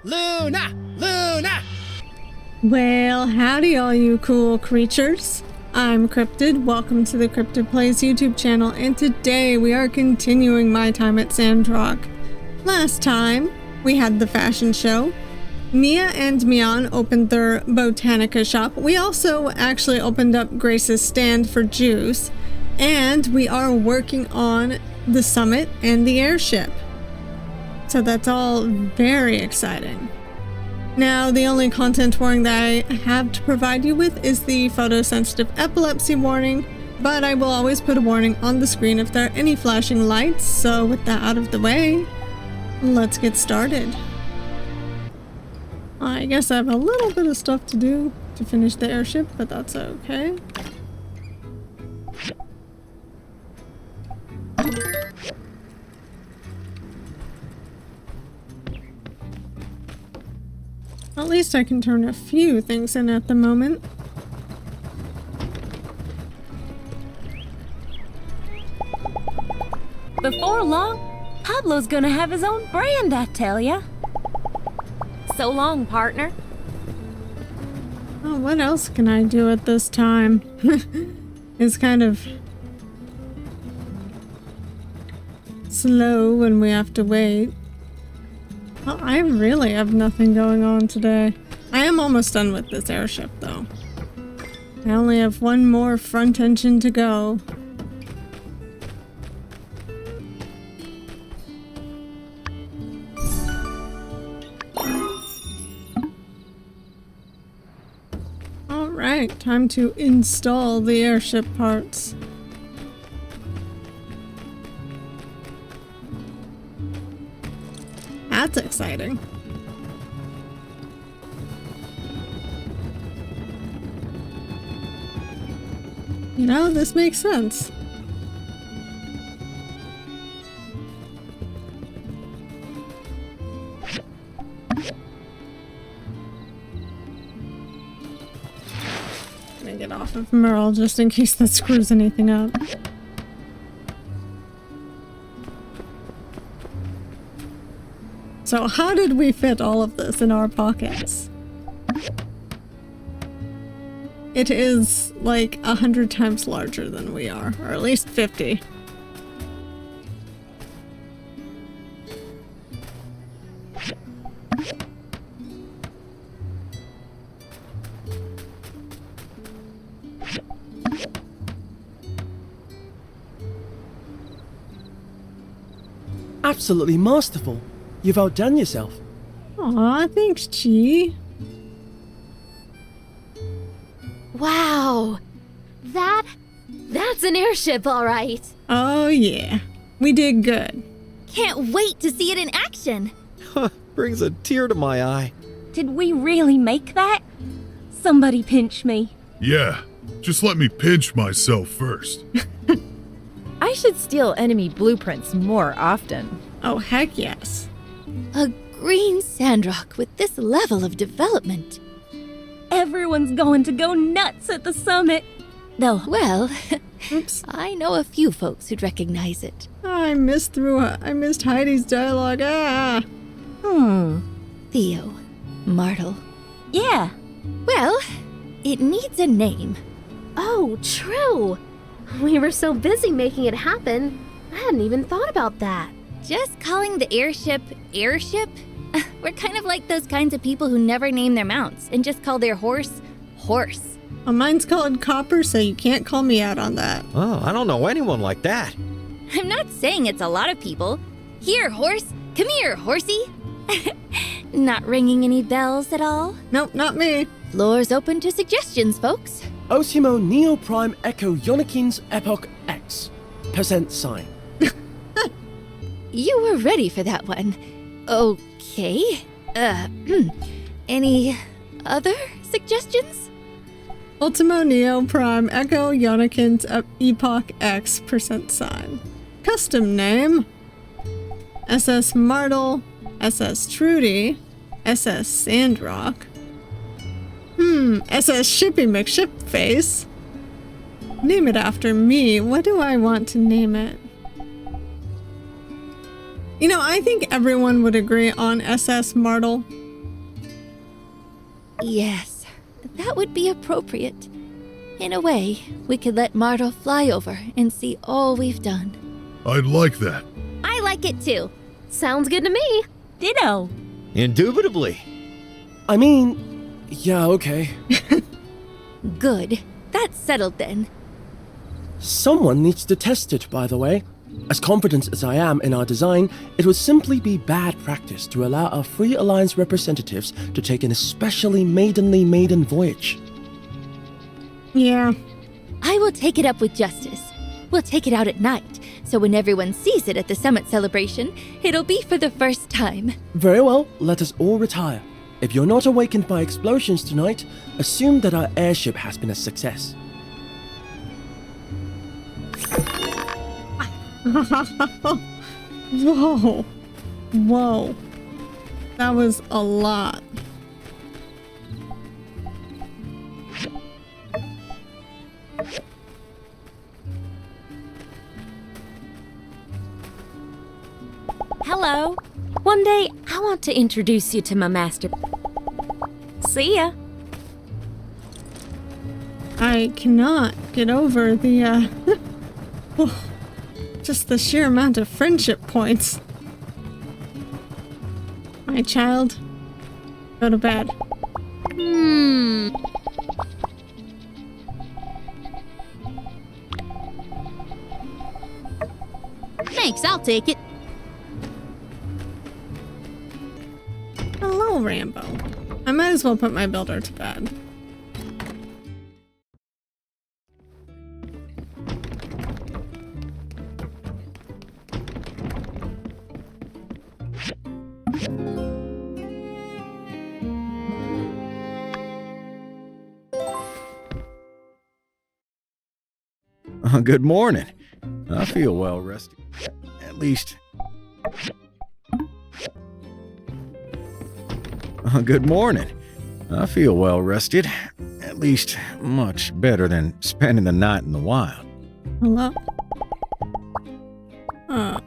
Luna! Luna! Well, howdy all you cool creatures. I'm Cryptid, welcome to the Cryptid Plays YouTube channel, and today we are continuing my time at Sandrock. Last time, we had the fashion show. Mia and Mian opened their Botanica shop. We also actually opened up Grace's stand for juice, and we are working on the summit and the airship. So that's all very exciting. Now, the only content warning that I have to provide you with is the photosensitive epilepsy warning, but I will always put a warning on the screen if there are any flashing lights. So with that out of the way, let's get started. I guess I have a little bit of stuff to do to finish the airship, but that's okay. At least I can turn a few things in at the moment. Before long, Pablo's gonna have his own brand, I tell ya. So long, partner. Oh, what else can I do at this time? It's kind of slow when we have to wait. Well, I really have nothing going on today. I am almost done with this airship, though. I only have one more front engine to go. Alright, time to install the airship parts. That's exciting. You know, this makes sense. I'm gonna get off of Merle just in case that screws anything up. So how did we fit all of this in our pockets? It is like 100 times larger than we are, or at least 50. Absolutely masterful. You've outdone yourself. Aw, thanks, Chi. Wow! That's an airship, all right. Oh yeah, we did good. Can't wait to see it in action. Brings a tear to my eye. Did we really make that? Somebody pinch me. Yeah, just let me pinch myself first. I should steal enemy blueprints more often. Oh, heck yes. A green Sandrock with this level of development. Everyone's going to go nuts at the summit. Though, Well, Oops. I know a few folks who'd recognize it. I missed Heidi's dialogue. Ah. Theo. Martel. yeah. Well, it needs a name. Oh, true. We were so busy making it happen, I hadn't even thought about that. Just calling the airship airship? We're kind of like those kinds of people who never name their mounts and just call their horse horse. Well, mine's called Copper, so you can't call me out on that. Oh, I don't know anyone like that. I'm not saying it's a lot of people. Here, horse. Come here, horsey. Not ringing any bells at all? Nope, not me. Floor's open to suggestions, folks. Osimo Neo Prime Echo Yonikins Epoch X. %sign. You were ready for that one. Okay. Any other suggestions? Ultimo Neo Prime Echo Yonikins Epoch X %sign. Custom name: SS Martel, SS Trudy, SS Sandrock. SS Shippy McShipface. Name it after me. What do I want to name it? You know, I think everyone would agree on SS Martel. Yes, that would be appropriate. In a way, we could let Martel fly over and see all we've done. I'd like that. I like it too. Sounds good to me. Ditto. Indubitably. I mean, yeah, okay. Good. That's settled then. Someone needs to test it, by the way. As confident as I am in our design, it would simply be bad practice to allow our Free Alliance representatives to take an especially maiden voyage. Yeah. I will take it up with Justice. We'll take it out at night, so when everyone sees it at the summit celebration, it'll be for the first time. Very well, let us all retire. If you're not awakened by explosions tonight, assume that our airship has been a success. Whoa. Whoa. That was a lot. Hello. One day, I want to introduce you to my master. See ya. I cannot get over the, just the sheer amount of friendship points. My child, go to bed. Thanks, I'll take it. Hello, Rambo. I might as well put my builder to bed. Good morning. I feel well rested. At least. Good morning. I feel well rested. At least much better than spending the night in the wild. Hello?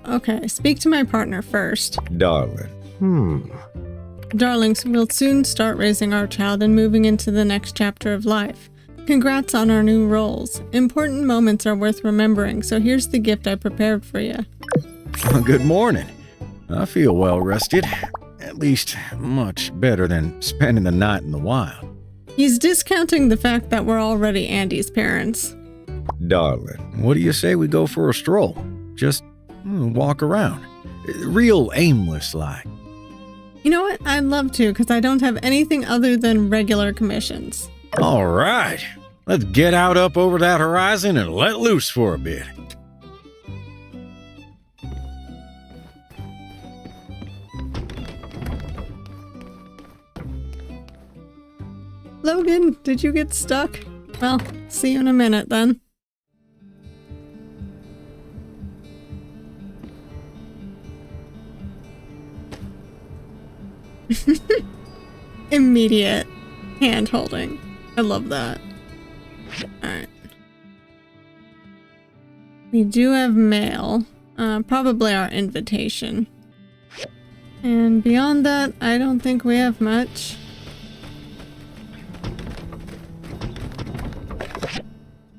Okay. Speak to my partner first. Darling. Darlings, we'll soon start raising our child and moving into the next chapter of life. Congrats on our new roles. Important moments are worth remembering, so here's the gift I prepared for you. Good morning. I feel well rested. At least much better than spending the night in the wild. He's discounting the fact that we're already Andy's parents. Darling, what do you say we go for a stroll? Just walk around. Real aimless like. You know what? I'd love to, because I don't have anything other than regular commissions. All right. Let's get out up over that horizon and let loose for a bit. Logan, did you get stuck? Well, see you in a minute then. Immediate hand holding. I love that. Alright. We do have mail. Probably our invitation. And beyond that, I don't think we have much.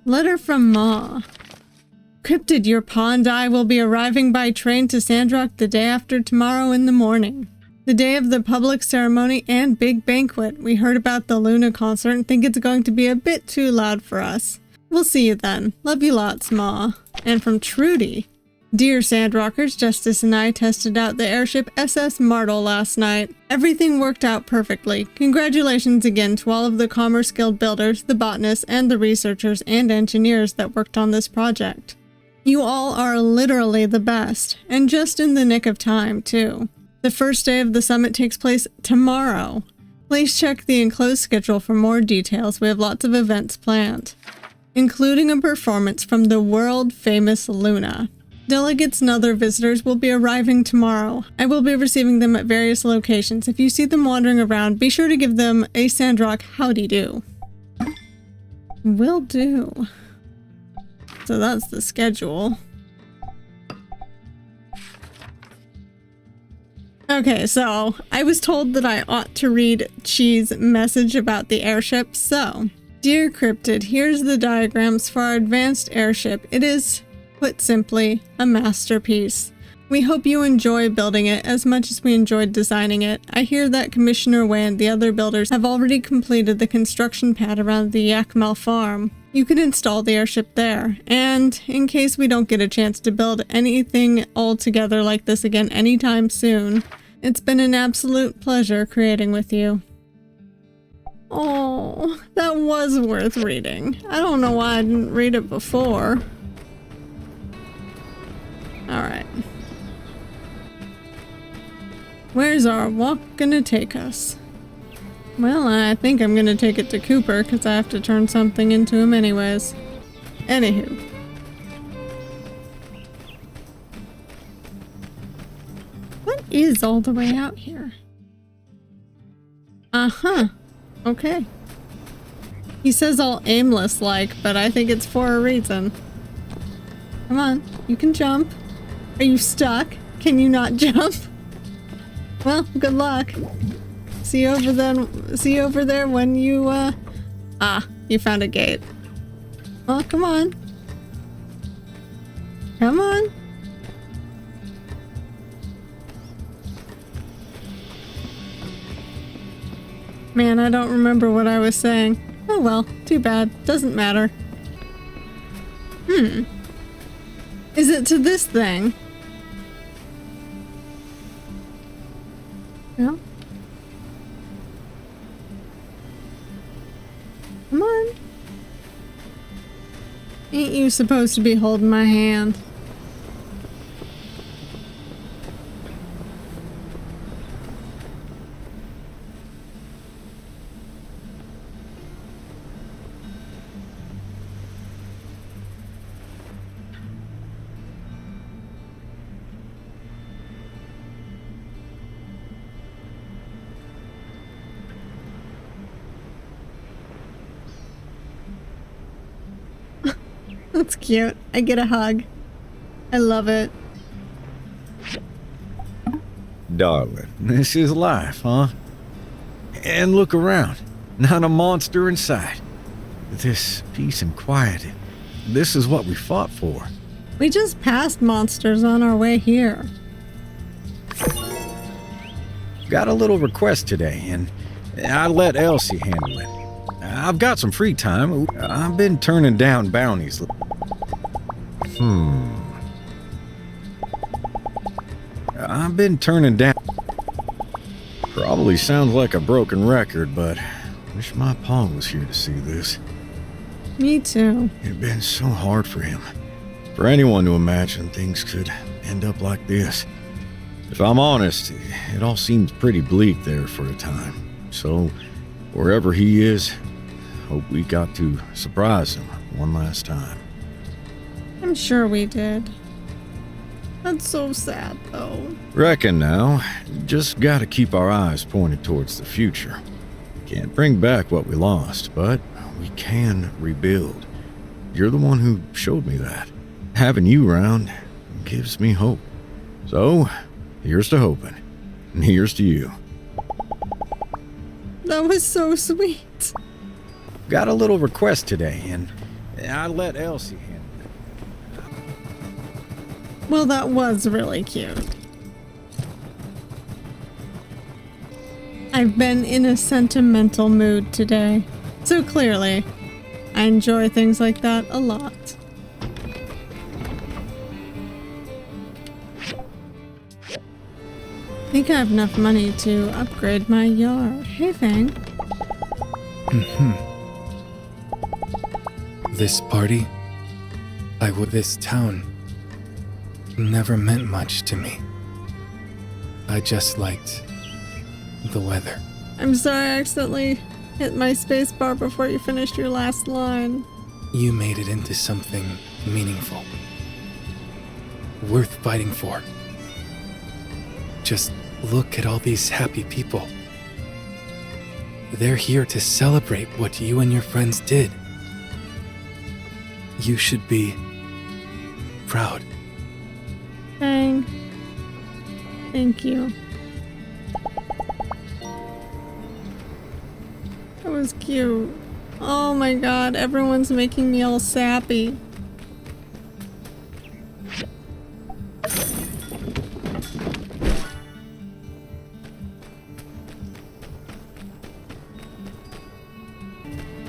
Letter from Ma. Cryptid, your paw and I will be arriving by train to Sandrock the day after tomorrow in the morning. The day of the public ceremony and big banquet. We heard about the Luna concert and think it's going to be a bit too loud for us. We'll see you then. Love you lots, Ma. And from Trudy. Dear Sandrockers, Justice and I tested out the airship SS Martel last night. Everything worked out perfectly. Congratulations again to all of the Commerce Guild builders, the botanists, and the researchers and engineers that worked on this project. You all are literally the best, and just in the nick of time, too. The first day of the summit takes place tomorrow. Please check the enclosed schedule for more details. We have lots of events planned, including a performance from the world-famous Luna. Delegates and other visitors will be arriving tomorrow. I will be receiving them at various locations. If you see them wandering around, be sure to give them a Sandrock howdy-do. Will do. So that's the schedule. Okay, so I was told that I ought to read Chi's message about the airship. So, dear Cryptid, here's the diagrams for our advanced airship. It is, put simply, a masterpiece. We hope you enjoy building it as much as we enjoyed designing it. I hear that Commissioner Wei and the other builders have already completed the construction pad around the Yakmel farm. You can install the airship there, and in case we don't get a chance to build anything all together like this again anytime soon, it's been an absolute pleasure creating with you. Oh, that was worth reading. I don't know why I didn't read it before. Alright. Where's our walk gonna take us? Well, I think I'm gonna take it to Cooper because I have to turn something into him anyways. Anywho. What is all the way out here? Uh-huh. Okay. He says all aimless like, but I think it's for a reason. Come on, you can jump. Are you stuck? Can you not jump? Well, good luck. See you over there when you, you found a gate. Well, come on. Come on. Man, I don't remember what I was saying. Oh well, too bad. Doesn't matter. Is it to this thing? No? Come on. Ain't you supposed to be holding my hand? That's cute. I get a hug. I love it. Darling, this is life, huh? And look around. Not a monster in sight. This peace and quiet. This is what we fought for. We just passed monsters on our way here. Got a little request today, and I let Elsie handle it. I've got some free time. I've been turning down bounties. I've been turning down... Probably sounds like a broken record, but wish my pa was here to see this. Me too. It'd been so hard for him. For anyone to imagine things could end up like this. If I'm honest, it all seems pretty bleak there for a time. So, wherever he is, hope we got to surprise him one last time. I'm sure we did. That's so sad, though. Reckon now, just gotta keep our eyes pointed towards the future. Can't bring back what we lost, but we can rebuild. You're the one who showed me that. Having you around gives me hope. So, here's to hoping. And here's to you. That was so sweet. Got a little request today, and I let Elsie handle it. Well, that was really cute. I've been in a sentimental mood today. So clearly, I enjoy things like that a lot. I think I have enough money to upgrade my yard. Hey, Fang. This party, this town, never meant much to me. I just liked the weather. I'm sorry I accidentally hit my space bar before you finished your last line. You made it into something meaningful, worth fighting for. Just look at all these happy people. They're here to celebrate what you and your friends did. You should be proud. Dang. Thank you. That was cute. Oh my god, everyone's making me all sappy.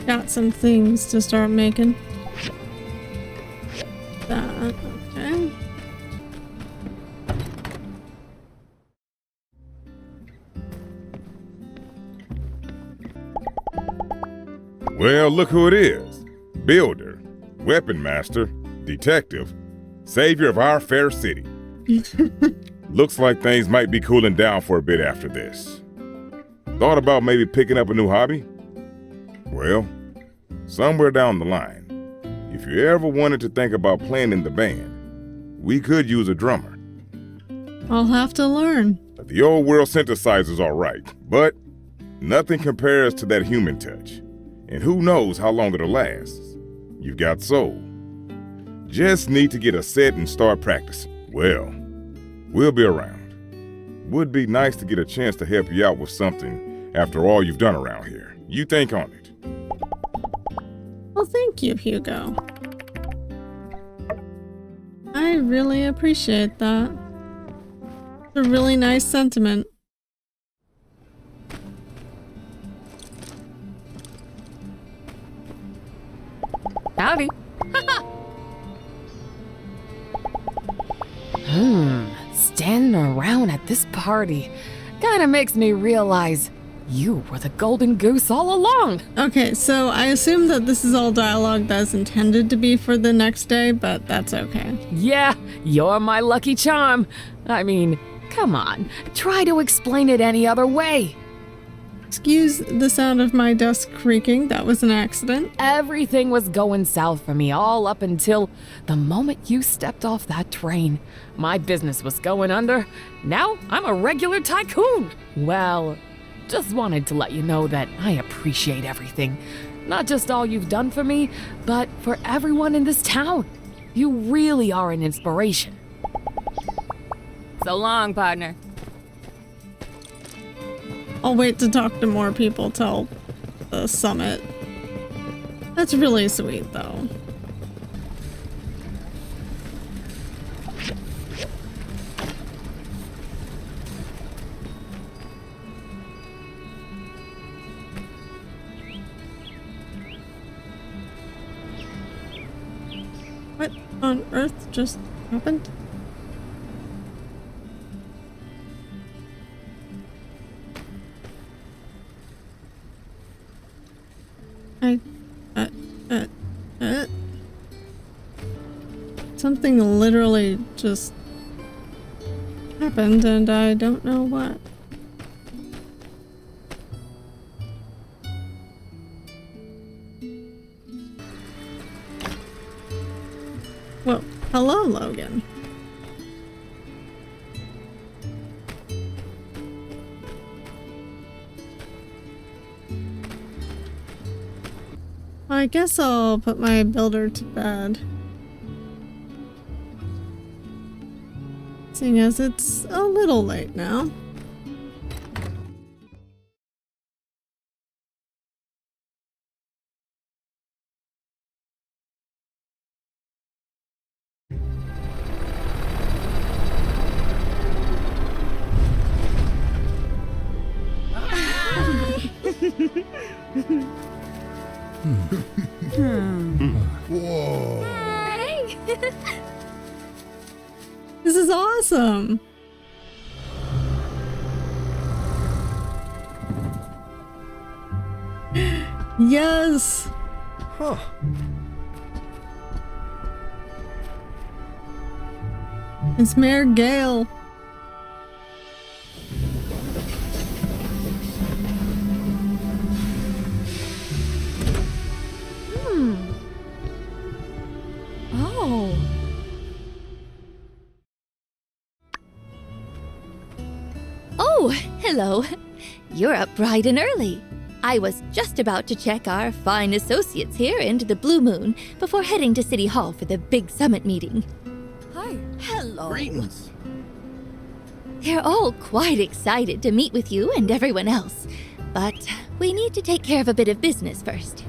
Got some things to start making. That, okay. Well, look who it is. Builder, weapon master, detective, savior of our fair city. Looks like things might be cooling down for a bit after this. Thought about maybe picking up a new hobby? Well, somewhere down the line, if you ever wanted to think about playing in the band, we could use a drummer. I'll have to learn. The old world synthesizer's all right, but nothing compares to that human touch. And who knows how long it'll last. You've got soul. Just need to get a set and start practicing. Well, we'll be around. Would be nice to get a chance to help you out with something after all you've done around here. You think on it. Well, thank you, Hugo. I really appreciate that. It's a really nice sentiment. Howdy. Standing around at this party kinda makes me realize you were the golden goose all along. Okay, so I assume that this is all dialogue that's intended to be for the next day, but that's okay. Yeah, you're my lucky charm. I mean, come on, try to explain it any other way. Excuse the sound of my desk creaking, that was an accident. Everything was going south for me all up until the moment you stepped off that train. My business was going under. Now I'm a regular tycoon. Well, just wanted to let you know that I appreciate everything. Not just all you've done for me, but for everyone in this town. You really are an inspiration. So long, partner. I'll wait to talk to more people till the summit. That's really sweet, though. What on earth just happened? Something literally just happened and I don't know what. Well, hello, Logan. I guess I'll put my builder to bed. Seeing as it's a little late now. Whoa. Hey! This is awesome! Yes! Huh. It's Mayor Gale. Oh. Oh, hello. You're up bright and early. I was just about to check our fine associates here into the Blue Moon before heading to City Hall for the big summit meeting. Hi. Hello. Greetings. They're all quite excited to meet with you and everyone else. But we need to take care of a bit of business first.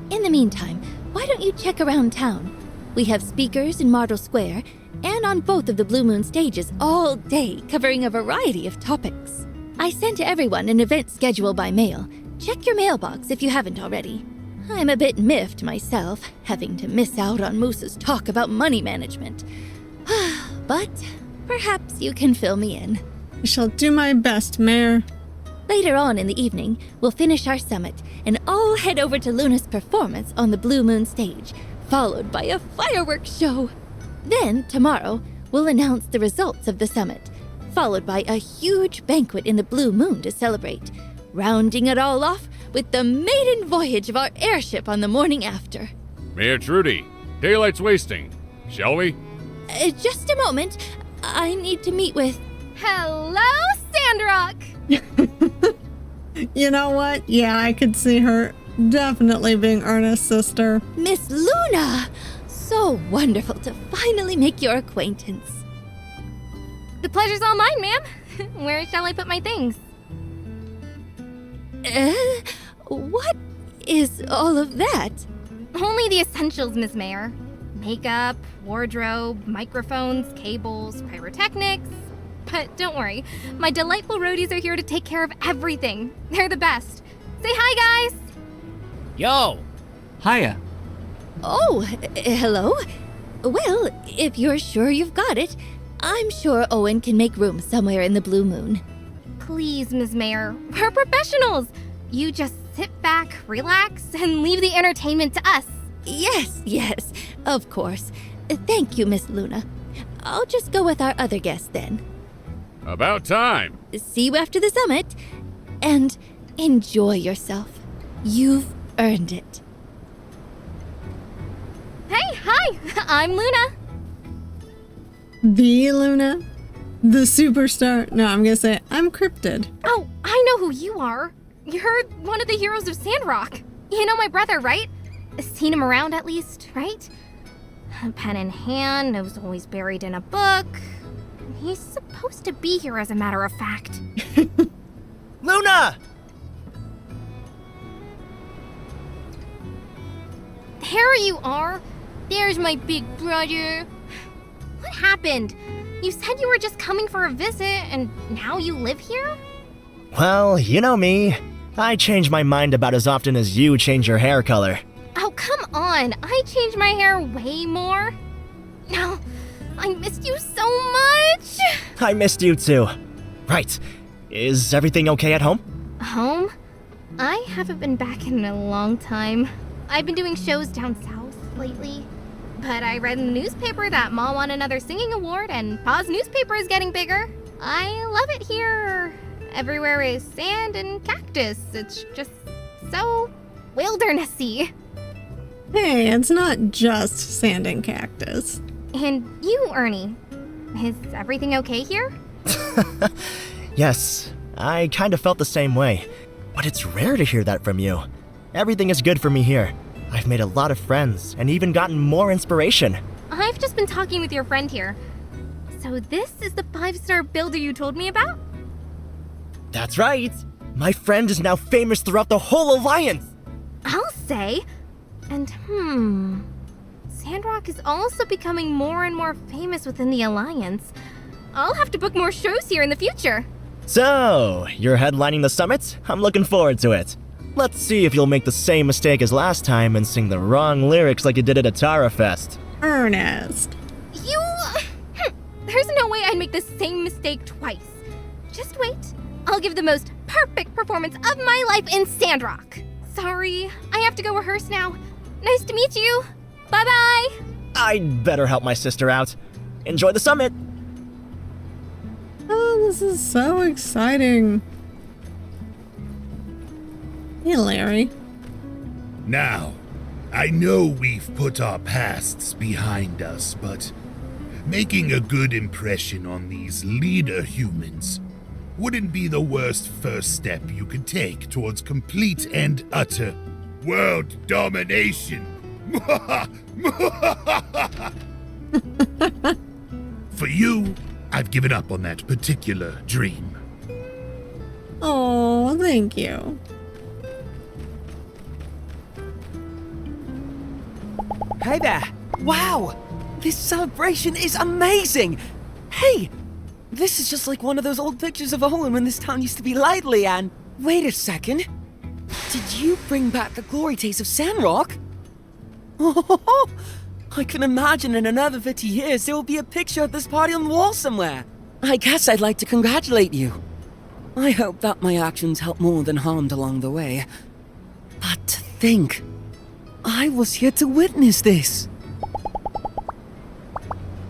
In the meantime, why don't you check around town? We have speakers in Martel Square and on both of the Blue Moon stages all day, covering a variety of topics. I sent everyone an event schedule by mail. Check your mailbox if you haven't already. I'm a bit miffed myself, having to miss out on Musa's talk about money management. But perhaps you can fill me in. I shall do my best, Mayor. Later on in the evening, we'll finish our summit and all head over to Luna's performance on the Blue Moon stage, followed by a fireworks show. Then, tomorrow, we'll announce the results of the summit, followed by a huge banquet in the Blue Moon to celebrate, rounding it all off with the maiden voyage of our airship on the morning after. Mayor Trudy, daylight's wasting. Shall we? Just a moment. I need to meet with... Hello, Sandrock! You know what? Yeah, I could see her definitely being Ernest's sister. Miss Luna! So wonderful to finally make your acquaintance. The pleasure's all mine, ma'am. Where shall I put my things? What is all of that? Only the essentials, Miss Mayor. Makeup, wardrobe, microphones, cables, pyrotechnics. But don't worry, my delightful roadies are here to take care of everything. They're the best. Say hi, guys! Yo! Hiya. Oh, hello. Well, if you're sure you've got it, I'm sure Owen can make room somewhere in the Blue Moon. Please, Ms. Mayor, we're professionals. You just sit back, relax, and leave the entertainment to us. Yes, of course. Thank you, Miss Luna. I'll just go with our other guests then. About time. See you after the summit, and enjoy yourself. You've earned it. Hey, hi, I'm Luna. The Luna? The superstar? No, I'm gonna say I'm Cryptid. Oh, I know who you are. You're one of the heroes of Sandrock. You know my brother, right? Seen him around at least, right? A pen in hand, nose always buried in a book. He's supposed to be here, as a matter of fact. Luna! There you are. There's my big brother. What happened? You said you were just coming for a visit, and now you live here? Well, you know me. I change my mind about as often as you change your hair color. Oh, come on. I change my hair way more. No, I missed you so much. I missed you too. Right. Is everything okay at home? Home? I haven't been back in a long time. I've been doing shows down south lately. But I read in the newspaper that Ma won another singing award and Pa's newspaper is getting bigger. I love it here. Everywhere is sand and cactus. It's just so wildernessy. Hey, it's not just sand and cactus. And you, Ernie, is everything okay here? Yes, I kind of felt the same way. But it's rare to hear that from you. Everything is good for me here. I've made a lot of friends and even gotten more inspiration. I've just been talking with your friend here. So this is the 5-star builder you told me about? That's right. My friend is now famous throughout the whole Alliance. I'll say. And Sandrock is also becoming more and more famous within the Alliance. I'll have to book more shows here in the future. So, you're headlining the summit? I'm looking forward to it. Let's see if you'll make the same mistake as last time and sing the wrong lyrics like you did at Atara Fest. Ernest. You... There's no way I'd make the same mistake twice. Just wait. I'll give the most perfect performance of my life in Sandrock. Sorry, I have to go rehearse now. Nice to meet you. Bye-bye. I'd better help my sister out. Enjoy the summit. Oh, this is so exciting. Hey, Larry. Now, I know we've put our pasts behind us, but making a good impression on these leader humans wouldn't be the worst first step you could take towards complete and utter world domination. For you, I've given up on that particular dream. Oh, thank you. Hey there! Wow! This celebration is amazing! Hey! This is just like one of those old pictures of Olin when this town used to be lively and... Wait a second. Did you bring back the glory days of Sandrock? Oh, I can imagine in another 50 years there will be a picture of this party on the wall somewhere. I guess I'd like to congratulate you. I hope that my actions helped more than harmed along the way. But to think, I was here to witness this.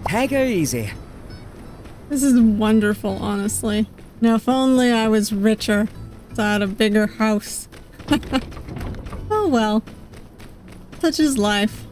Take her easy. This is wonderful, honestly. Now, if only I was richer, so I had a bigger house. Oh well. Such is life.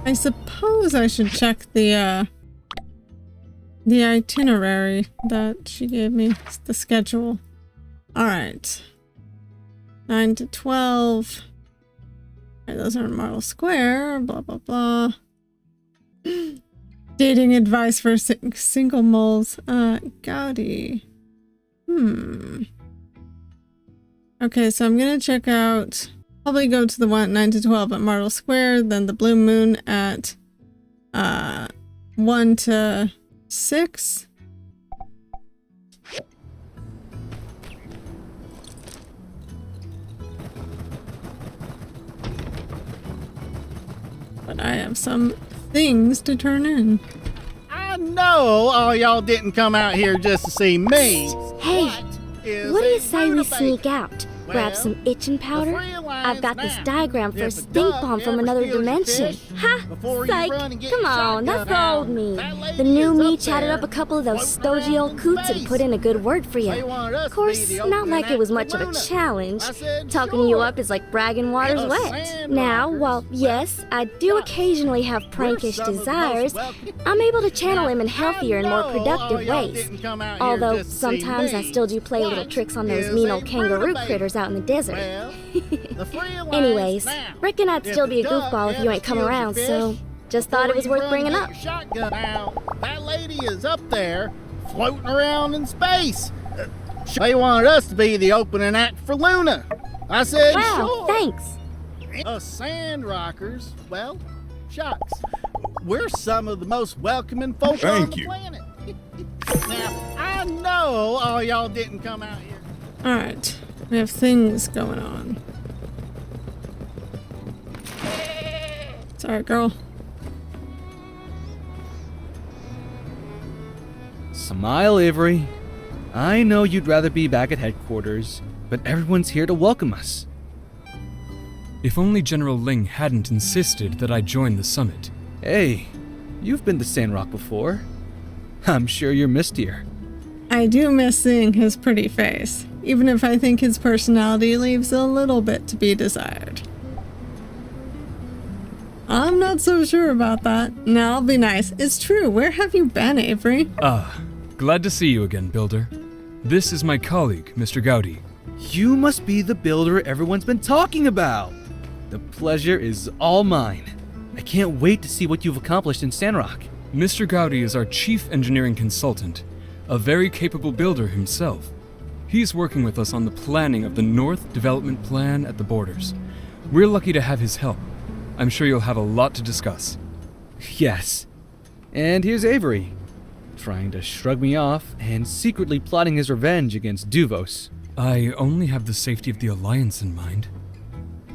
I suppose I should check the itinerary that she gave me, the schedule. All right. 9 to 12. All right, those are in Marble Square, blah, blah, blah. Dating advice for single moles. Gaudi. Okay, so I'm gonna check out, probably go to the one at 9 to 12 at Marble Square, then the Blue Moon at 1 to 6. But I have some things to turn in. I know all y'all didn't come out here just to see me. Hey, what do you say we sneak out? Grab some itching powder? I've got this diagram for a stink bomb from another dimension. Ha! Psych! Come on, that's the old me. The new me chatted up a couple of those stodgy old coots and put in a good word for you. Of course, not like it was much of a challenge. Talking you up is like bragging water's wet. Now, while yes, I do occasionally have prankish desires, I'm able to channel him in healthier and more productive ways. Although, sometimes I still do play little tricks on those mean old kangaroo critters out in the desert. Anyways, reckon I'd still be a goofball if you ain't come around, so just thought it was worth bringing up. That lady is up there, floating around in space. They wanted us to be the opening act for Luna. I said, wow, sure. Thanks. Us Sandrockers, well, shucks. We're some of the most welcoming folk on the planet. Now, I know all y'all didn't come out here. All right. We have things going on. Sorry, girl. Smile, Avery. I know you'd rather be back at headquarters, but everyone's here to welcome us. If only General Ling hadn't insisted that I join the summit. Hey, you've been to Sandrock before. I'm sure you're missed here. I do miss seeing his pretty face, even if I think his personality leaves a little bit to be desired. I'm not so sure about that. No, I'll be nice. It's true. Where have you been, Avery? Glad to see you again, Builder. This is my colleague, Mr. Gaudi. You must be the builder everyone's been talking about. The pleasure is all mine. I can't wait to see what you've accomplished in Sandrock. Mr. Gaudi is our chief engineering consultant, a very capable builder himself. He's working with us on the planning of the North Development Plan at the borders. We're lucky to have his help. I'm sure you'll have a lot to discuss. Yes. And here's Avery, trying to shrug me off and secretly plotting his revenge against Duvos. I only have the safety of the Alliance in mind.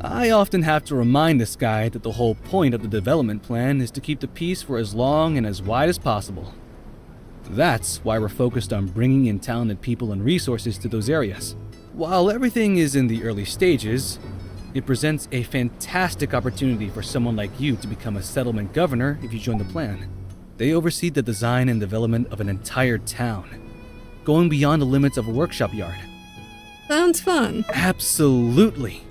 I often have to remind this guy that the whole point of the development plan is to keep the peace for as long and as wide as possible. That's why we're focused on bringing in talented people and resources to those areas. While everything is in the early stages, it presents a fantastic opportunity for someone like you to become a settlement governor if you join the plan. They oversee the design and development of an entire town, going beyond the limits of a workshop yard. Sounds fun. Absolutely.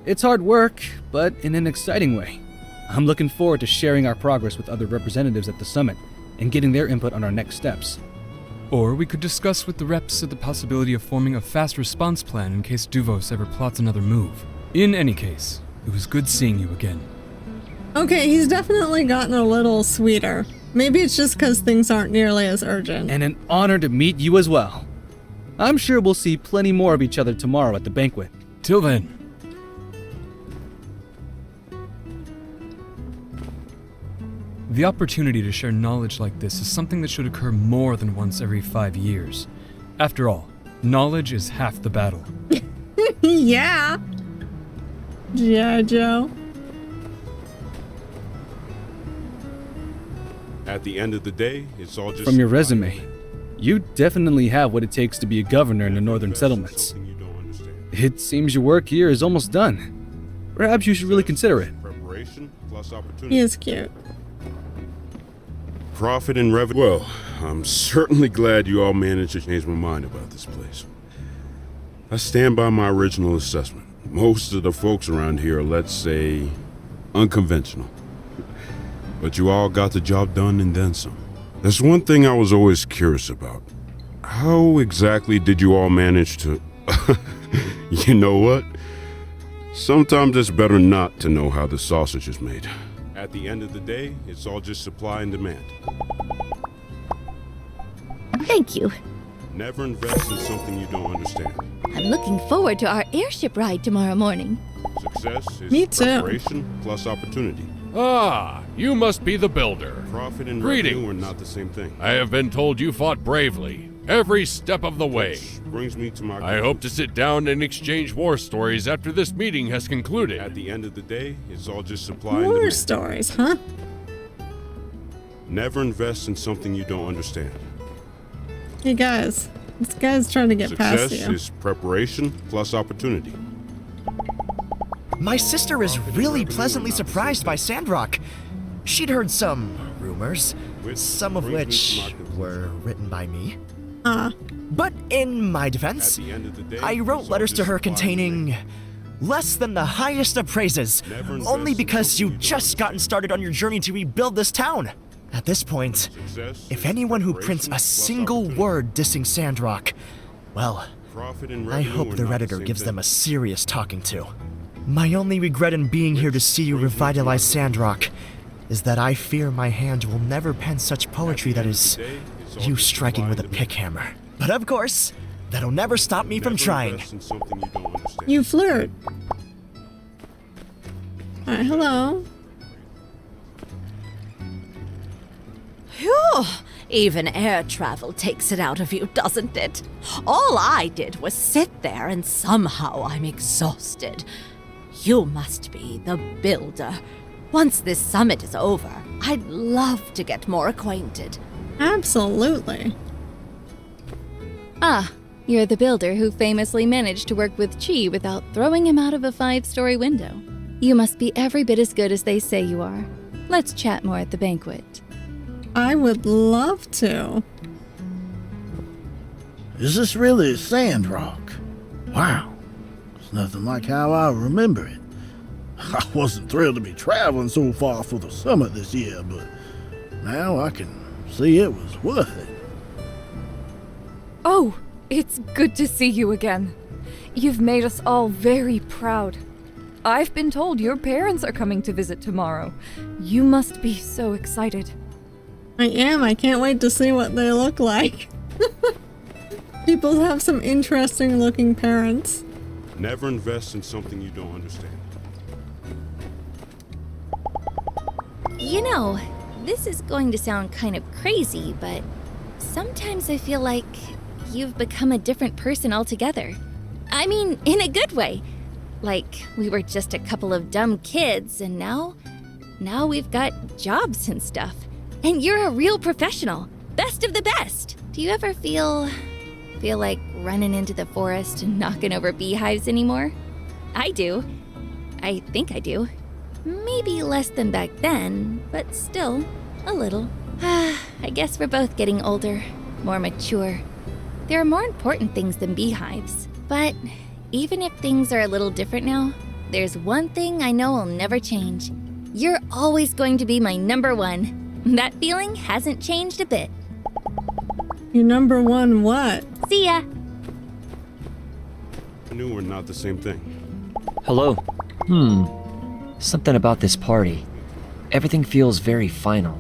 It's hard work, but in an exciting way. I'm looking forward to sharing our progress with other representatives at the summit and getting their input on our next steps. Or we could discuss with the reps the possibility of forming a fast response plan in case Duvos ever plots another move. In any case, it was good seeing you again. Okay, he's definitely gotten a little sweeter. Maybe it's just because things aren't nearly as urgent. And an honor to meet you as well. I'm sure we'll see plenty more of each other tomorrow at the banquet. Till then. The opportunity to share knowledge like this is something that should occur more than once every 5 years. After all, knowledge is half the battle. Yeah. G.I. Joe. At the end of the day, it's all just... From your resume, you definitely have what it takes to be a governor in the northern settlements. It seems your work here is almost done. Perhaps you should really consider it. Preparation plus opportunity. He is cute. Profit and revenue. Well, I'm certainly glad you all managed to change my mind about this place. I stand by my original assessment. Most of the folks around here are, let's say, unconventional. But you all got the job done and then some. There's one thing I was always curious about. How exactly did you all manage to... You know what? Sometimes it's better not to know how the sausage is made. At the end of the day, it's all just supply and demand. Thank you. Never invest in something you don't understand. I'm looking forward to our airship ride tomorrow morning. Success is Me too. preparation plus opportunity. Ah, you must be the builder. Profit and Greetings. revenue are not the same thing. I have been told you fought bravely, every step of the way. Which brings me to my... I hope to sit down and exchange war stories after this meeting has concluded. At the end of the day, it's all just supply and War demand. stories, huh? Never invest in something you don't understand. Hey guys, this guy's trying to get past Success you. is preparation plus opportunity. My sister is really pleasantly surprised by Sandrock. She'd heard some rumors, some of which were written by me. But in my defense, I wrote letters to her containing less than the highest of praises, only because you've just gotten started on your journey to rebuild this town. At this point, if anyone who prints a single word dissing Sandrock, well, I hope the Redditor gives them a serious talking to. My only regret in being here to see you revitalize Sandrock is that I fear my hand will never pen such poetry that is you striking with a pick hammer. But of course, that'll never stop me from trying. You flirt. Alright, hello. Phew! Even air travel takes it out of you, doesn't it? All I did was sit there and somehow I'm exhausted. You must be the builder. Once this summit is over, I'd love to get more acquainted. Absolutely. Ah, you're the builder who famously managed to work with Chi without throwing him out of a 5-story window. You must be every bit as good as they say you are. Let's chat more at the banquet. I would love to. Is this really Sandrock? Wow. It's nothing like how I remember it. I wasn't thrilled to be traveling so far for the summit this year, but now I can see it was worth it. Oh, it's good to see you again. You've made us all very proud. I've been told your parents are coming to visit tomorrow. You must be so excited. I am. I can't wait to see what they look like. People have some interesting looking parents. Never invest in something you don't understand. You know, this is going to sound kind of crazy, but sometimes I feel like you've become a different person altogether. I mean, in a good way. Like, we were just a couple of dumb kids, and now we've got jobs and stuff. And you're a real professional. Best of the best. Do you ever feel like running into the forest and knocking over beehives anymore? I do. I think I do. Maybe less than back then, but still, a little. I guess we're both getting older, more mature. There are more important things than beehives. But even if things are a little different now, there's one thing I know will never change. You're always going to be my number one. That feeling hasn't changed a bit. Your number one what? See ya. I knew we're not the same thing. Hello. Something about this party. Everything feels very final.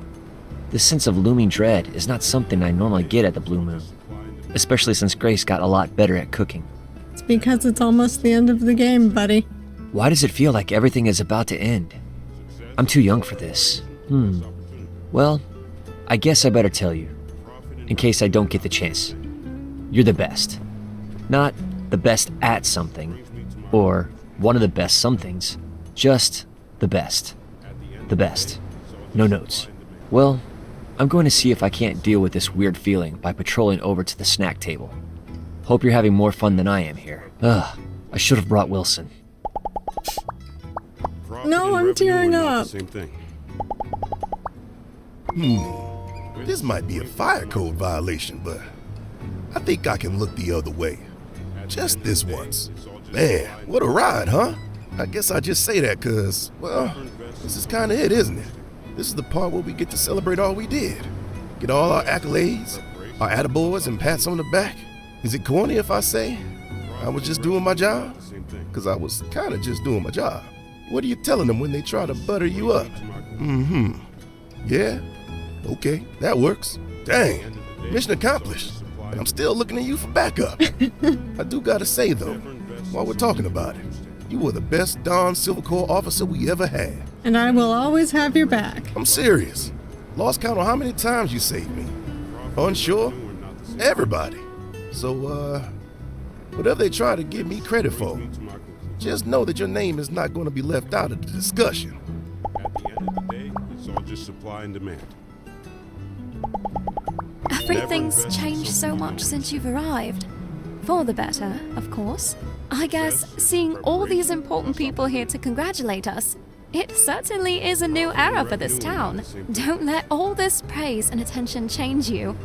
The sense of looming dread is not something I normally get at the Blue Moon, especially since Grace got a lot better at cooking. It's because it's almost the end of the game, buddy. Why does it feel like everything is about to end? I'm too young for this. Well, I guess I better tell you, in case I don't get the chance. You're the best. Not the best at something, or one of the best somethings, just the best. The best. No notes. Well, I'm going to see if I can't deal with this weird feeling by patrolling over to the snack table. Hope you're having more fun than I am here. I should have brought Wilson. No, I'm tearing up. Same thing. This might be a fire code violation, but I think I can look the other way. Just this once. Man, what a ride, huh? I guess I just say that cause, well, this is kinda it, isn't it? This is the part where we get to celebrate all we did. Get all our accolades, our attaboys and pats on the back. Is it corny if I say I was just doing my job? Cause I was kinda just doing my job. What are you telling them when they try to butter you up? Yeah? Okay, that works. Dang, mission accomplished. And I'm still looking at you for backup. I do gotta say though, while we're talking about it, you were the best Dawn Silver Corps officer we ever had. And I will always have your back. I'm serious. Lost count on how many times you saved me. Unsure? Everybody. So, whatever they try to give me credit for, just know that your name is not going to be left out of the discussion. At the end of the day, it's all just supply and demand. Everything's changed so much since you've arrived. For the better, of course. I guess seeing all these important people here to congratulate us, it certainly is a new era for this town. Don't let all this praise and attention change you.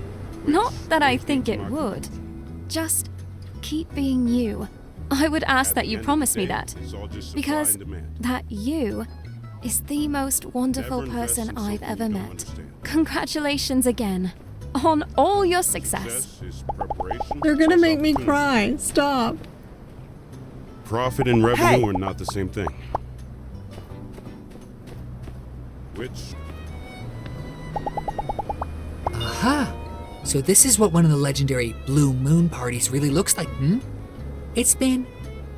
Not that I think it would. Just keep being you. I would ask that you promise me that. Because that you is the most wonderful person I've ever met. Congratulations again on all your success. They're gonna make me cry. Stop. Profit and revenue are not the same thing. Which? Aha! So this is what one of the legendary Blue Moon parties really looks like, It's been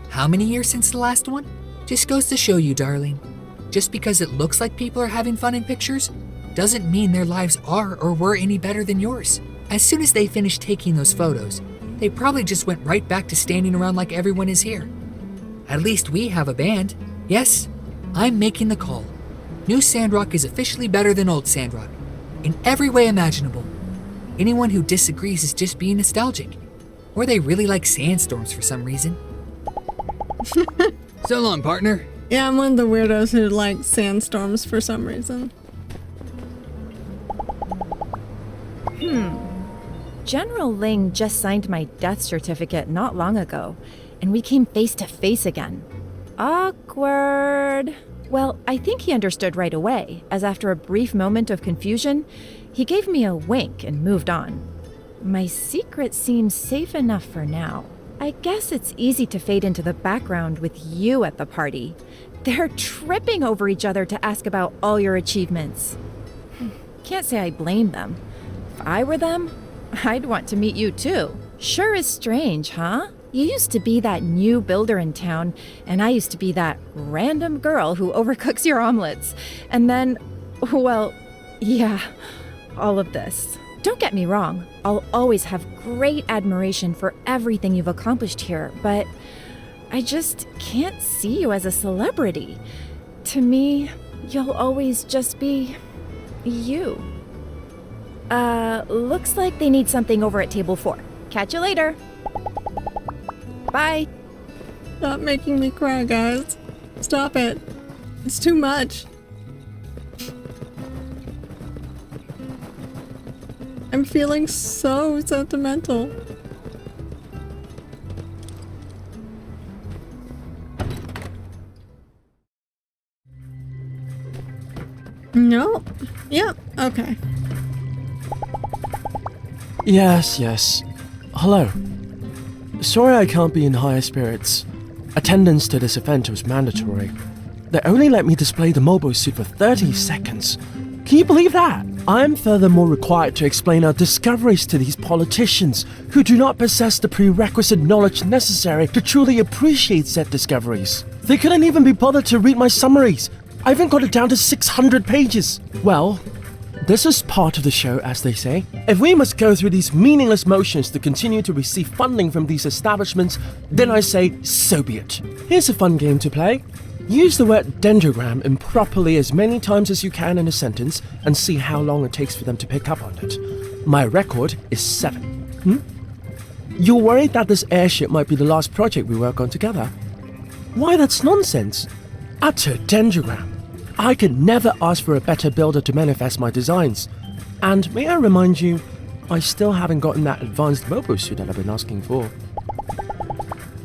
how many years since the last one? Just goes to show you, darling. Just because it looks like people are having fun in pictures, doesn't mean their lives are or were any better than yours. As soon as they finished taking those photos, they probably just went right back to standing around like everyone is here. At least we have a band. Yes, I'm making the call. New Sandrock is officially better than old Sandrock, in every way imaginable. Anyone who disagrees is just being nostalgic, or they really like sandstorms for some reason. So long, partner. Yeah, I'm one of the weirdos who like sandstorms for some reason. General Ling just signed my death certificate not long ago, and we came face to face again. Awkward. Well, I think he understood right away, as after a brief moment of confusion, he gave me a wink and moved on. My secret seems safe enough for now. I guess it's easy to fade into the background with you at the party. They're tripping over each other to ask about all your achievements. Can't say I blame them. If I were them, I'd want to meet you too. Sure is strange, huh? You used to be that new builder in town, and I used to be that random girl who overcooks your omelets. And then, well, yeah, all of this. Don't get me wrong, I'll always have great admiration for everything you've accomplished here, but I just can't see you as a celebrity. To me, you'll always just be you. Looks like they need something over at table 4. Catch you later. Bye. Stop making me cry, guys. Stop it. It's too much. I'm feeling so sentimental. No. Yep. Okay. Yes. Hello. Sorry I can't be in higher spirits. Attendance to this event was mandatory. They only let me display the mobile suit for 30 seconds. Can you believe that? I am furthermore required to explain our discoveries to these politicians who do not possess the prerequisite knowledge necessary to truly appreciate said discoveries. They couldn't even be bothered to read my summaries. I even got it down to 600 pages. Well, this is part of the show, as they say. If we must go through these meaningless motions to continue to receive funding from these establishments, then I say, so be it. Here's a fun game to play. Use the word dendrogram improperly as many times as you can in a sentence and see how long it takes for them to pick up on it. My record is 7. You're worried that this airship might be the last project we work on together? Why, that's nonsense. Utter dendrogram. I could never ask for a better builder to manifest my designs. And may I remind you, I still haven't gotten that advanced mobile suit that I've been asking for.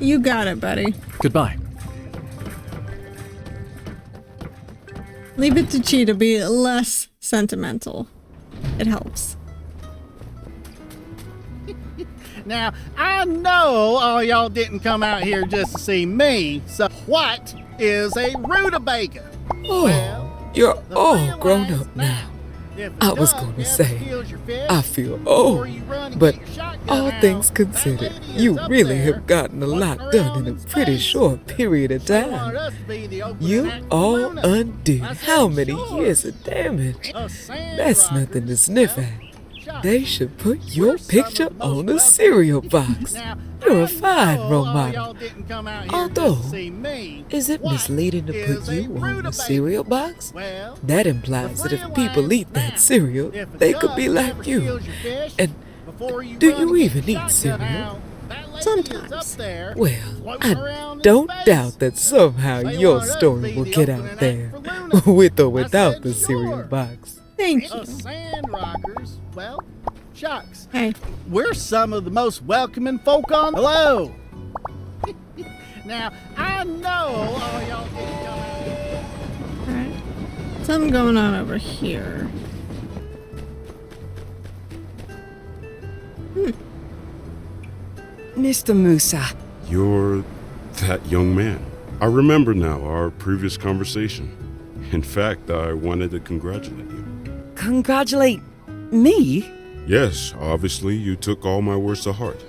You got it, buddy. Goodbye. Leave it to Chi to be less sentimental. It helps. Now, I know all y'all didn't come out here just to see me, so what is a rutabaga? Oh, you're all grown up now. I was going to say, I feel old, but all things considered, you really have gotten a lot done in a pretty short period of time. You all undid how many years of damage? That's nothing to sniff at. They should put your picture on a cereal box. You're a fine role model. Although, is it misleading to put you on a cereal box? That implies that if people eat that cereal, they could be like you. And do you even eat cereal? Sometimes. Well, I don't doubt that somehow your story will get out there, with or without the cereal box. Thank you. Sandrockers, well, shucks. Hey. We're some of the most welcoming folk on. Hello. Now, I know all y'all didn't come out here. Alright. Something going on over here. Mr. Musa. You're that young man. I remember now our previous conversation. In fact, I wanted to congratulate you. Congratulate me? Yes, obviously you took all my words to heart.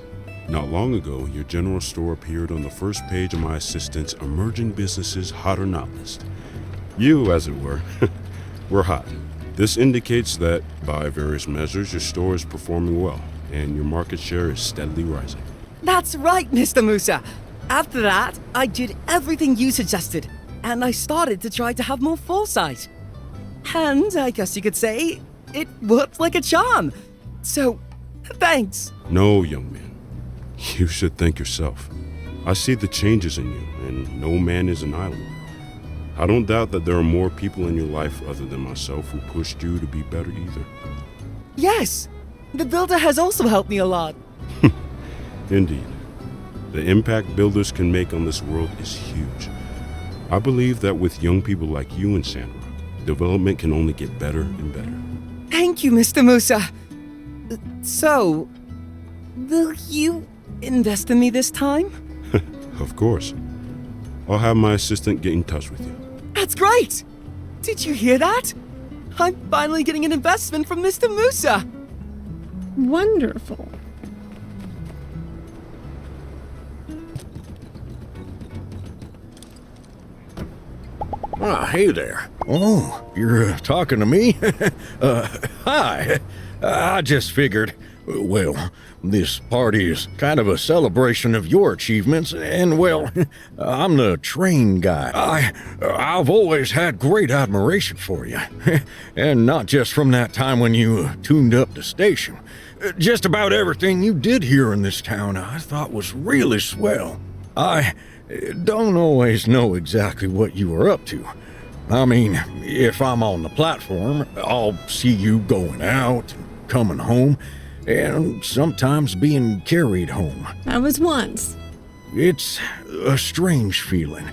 Not long ago, your general store appeared on the first page of my assistant's Emerging Businesses Hot or Not list. You, as it were, were hot. This indicates that, by various measures, your store is performing well, and your market share is steadily rising. That's right, Mr. Musa. After that, I did everything you suggested, and I started to try to have more foresight. And I guess you could say it worked like a charm. So, thanks. No, young man. You should thank yourself. I see the changes in you, and no man is an island. I don't doubt that there are more people in your life other than myself who pushed you to be better either. Yes! The builder has also helped me a lot. Indeed. The impact builders can make on this world is huge. I believe that with young people like you and Sandrock, development can only get better and better. Thank you, Mr. Musa. So, will you invest in me this time? Of course. I'll have my assistant get in touch with you. That's great! Did you hear that? I'm finally getting an investment from Mr. Musa! Wonderful. Ah, hey there. Oh, you're talking to me? Hi. I just figured, well, this party is kind of a celebration of your achievements, and well, I'm the train guy. I've always had great admiration for you, and not just from that time when you tuned up the station. Just about everything you did here in this town I thought was really swell. I don't always know exactly what you are up to. I mean, if I'm on the platform, I'll see you going out, coming home, and sometimes being carried home. That was once. It's a strange feeling,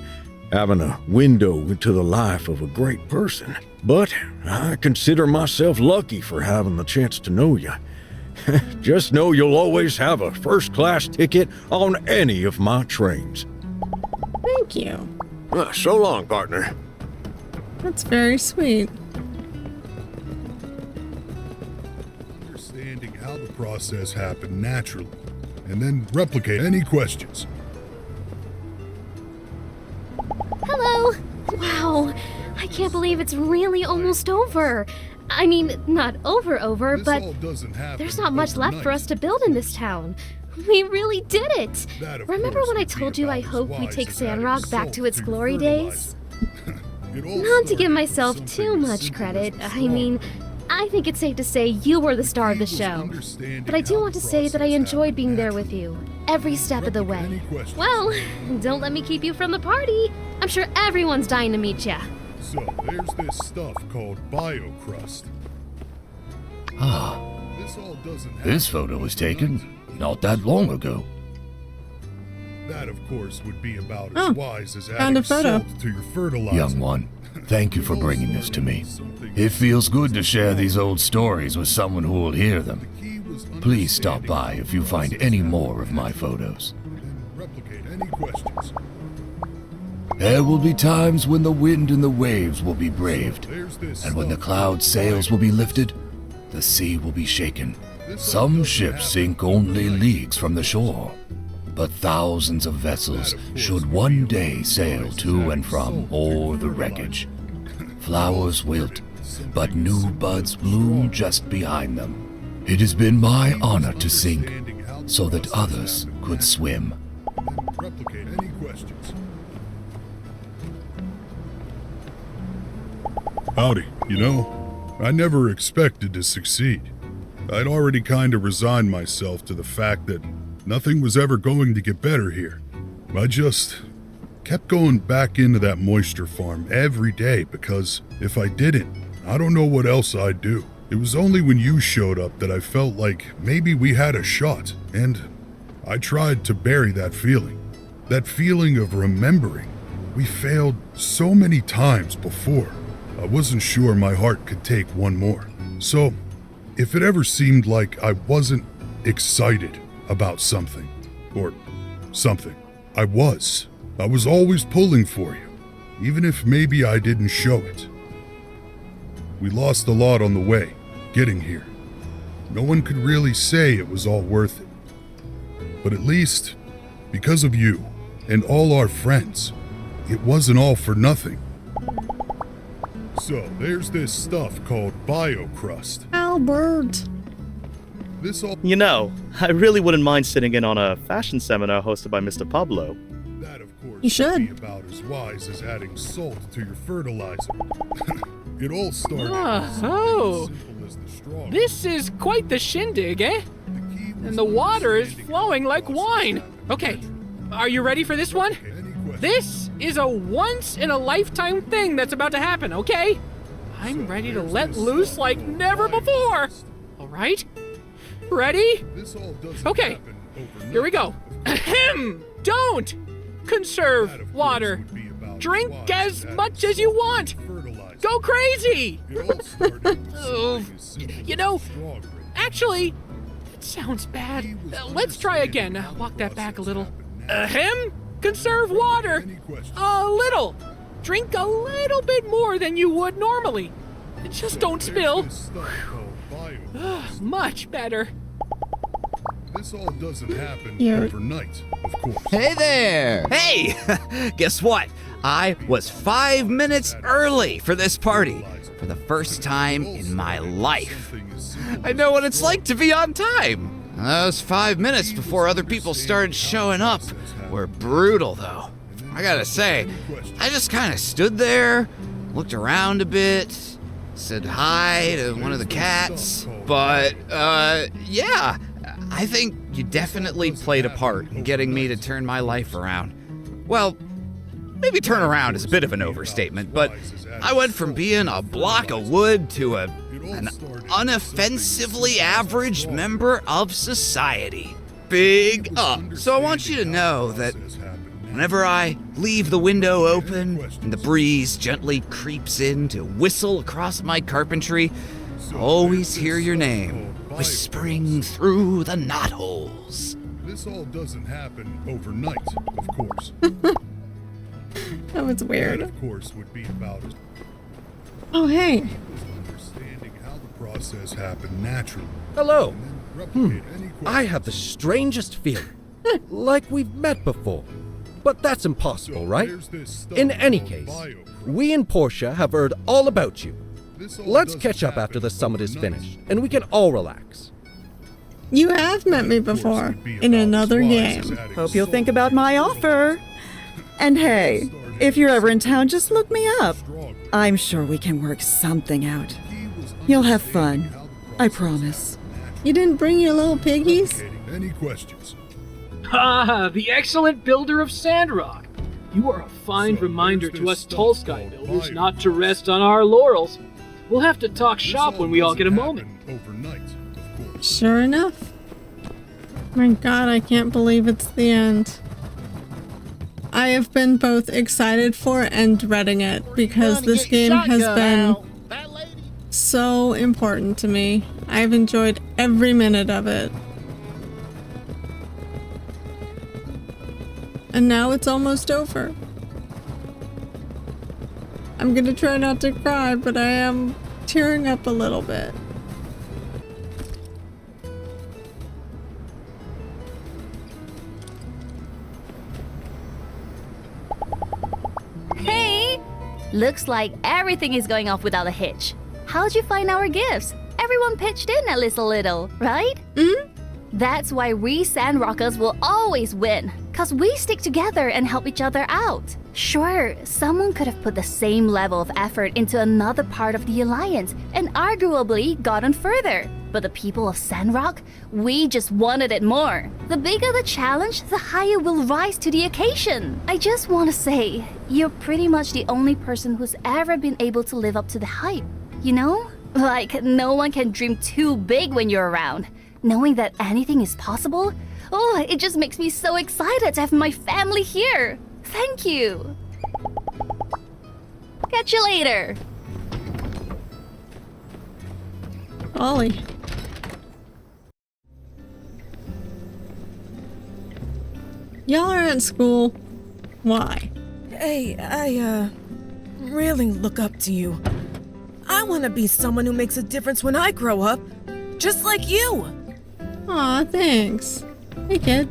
having a window into the life of a great person. But I consider myself lucky for having the chance to know you. Just know you'll always have a first-class ticket on any of my trains. Thank you. So long, partner. That's very sweet. Understanding how the process happened naturally, and then replicate any questions. Hello! Wow, I can't believe it's really almost over. I mean, not over, but there's not much left for us to build in this town. We really did it! Remember when I told you I hope we take Sandrock back to its glory days? Not to give myself too much credit, I mean, I think it's safe to say you were the star of the show. But I do want to say that I enjoyed being there with you, every step of the way. Well, don't let me keep you from the party. I'm sure everyone's dying to meet ya. So, there's this stuff called biocrust. Ah, this photo was taken not that long ago. That, of course, would be about as wise as found adding a photo. salt to your fertilizer. Young one, thank you for bringing this to me. It feels good to share these old stories with someone who will hear them. Please stop by if you find any more of my photos. Replicate any questions. There will be times when the wind and the waves will be braved, and when the cloud sails will be lifted, the sea will be shaken. Some ships sink only leagues from the shore, but thousands of vessels should one day sail to and from o'er the wreckage. Flowers wilt, but new buds bloom just behind them. It has been my honor to sink, so that others could swim. Replicate any questions. Howdy. You know, I never expected to succeed. I'd already kind of resigned myself to the fact that nothing was ever going to get better here. I just kept going back into that moisture farm every day because if I didn't, I don't know what else I'd do. It was only when you showed up that I felt like maybe we had a shot, and I tried to bury that feeling of remembering. We failed so many times before. I wasn't sure my heart could take one more. So, if it ever seemed like I wasn't excited about something, I was always pulling for you, even if maybe I didn't show it. We lost a lot on the way, getting here. No one could really say it was all worth it. But at least, because of you and all our friends, it wasn't all for nothing. So, there's this stuff called biocrust. Albert. You know, I really wouldn't mind sitting in on a fashion seminar hosted by Mr. Pablo. That, of course, you should be about as wise as adding salt to your fertilizer. It all started Oh, this is quite the shindig, eh? And the water is flowing like wine. Okay, are you ready for this one? This is a once-in-a-lifetime thing that's about to happen, okay? I'm ready to let loose like never before. All right? Ready? Okay, here we go. Ahem! Don't! Conserve water. Drink as much as you want. Go crazy! Oh, you know, actually, that sounds bad. Let's try again. Walk that back a little. Ahem! Conserve water. A little. Drink a little bit more than you would normally. Just don't spill. Much better. This all doesn't happen Yeah. overnight, of course. Hey there! Hey! Guess what? I was 5 minutes early for this party. For the first time in my life. I know what it's like to be on time. Those 5 minutes before other people started showing up were brutal, though. I gotta say, I just kind of stood there, looked around a bit, said hi to one of the cats, but, yeah, I think you definitely played a part in getting me to turn my life around. Well, maybe turn around is a bit of an overstatement, but I went from being a block of wood to an unoffensively average member of society. Big up. So I want you to know that whenever I leave the window open and the breeze gently creeps in to whistle across my carpentry, I always hear your name whispering through the knotholes. This all doesn't happen overnight, of course. That was weird. That, of course, would be about it. Oh, hey. Understanding how the process happened naturally. Hello. I have the strangest feeling. Like we've met before. But that's impossible, right? In any case, we in Portia have heard all about you. Let's catch up after the summit is finished, and we can all relax. You have met me before, in another game. Hope you'll think about my offer. And hey, if you're ever in town, just look me up. I'm sure we can work something out. You'll have fun. I promise. You didn't bring your little piggies? Any questions? Ah, the excellent builder of Sandrock. You are a fine reminder to us Tolsky builders not to rest on our laurels. We'll have to talk shop when we all get a moment. Sure enough. My god, I can't believe it's the end. I have been both excited for and dreading it because this game has been so important to me. I've enjoyed every minute of it. And now it's almost over. I'm gonna try not to cry, but I am tearing up a little bit. Hey! Looks like everything is going off without a hitch. How'd you find our gifts? Everyone pitched in at least a little, right? That's why we Sandrockers will always win, cause we stick together and help each other out. Sure, someone could have put the same level of effort into another part of the Alliance and arguably gotten further. But the people of Sandrock, we just wanted it more. The bigger the challenge, the higher we'll rise to the occasion. I just want to say, you're pretty much the only person who's ever been able to live up to the hype. You know? Like, no one can dream too big when you're around. Knowing that anything is possible, oh, it just makes me so excited to have my family here. Thank you. Catch you later. Ollie. Y'all are at school. Why? Hey, I really look up to you. I want to be someone who makes a difference when I grow up. Just like you. Aw, thanks. Hey, kid.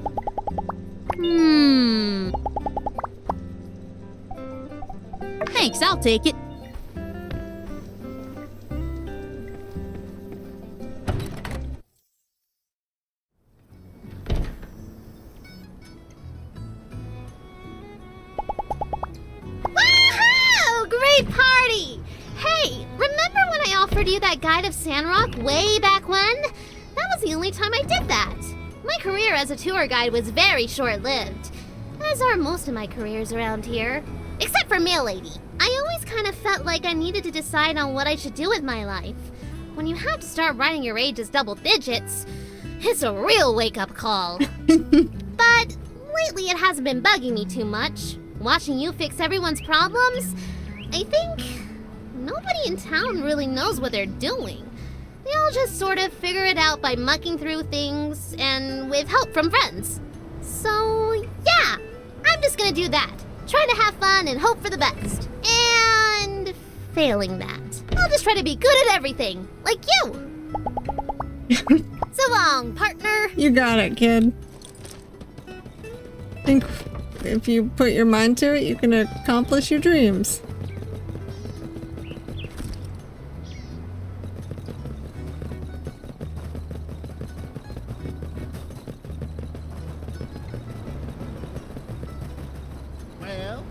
Thanks, I'll take it. Woohoo! Great party! Hey, you that guide of Sandrock way back when? That was the only time I did that. My career as a tour guide was very short-lived, as are most of my careers around here. Except for Mail Lady. I always kind of felt like I needed to decide on what I should do with my life. When you have to start writing your age as double digits, it's a real wake-up call. But lately it hasn't been bugging me too much. Watching you fix everyone's problems, I think nobody in town really knows what they're doing. They all just sort of figure it out by mucking through things and with help from friends. So, yeah, I'm just gonna do that. Trying to have fun and hope for the best. And failing that, I'll just try to be good at everything, like you. So long, partner. You got it, kid. I think if you put your mind to it, you can accomplish your dreams. Well,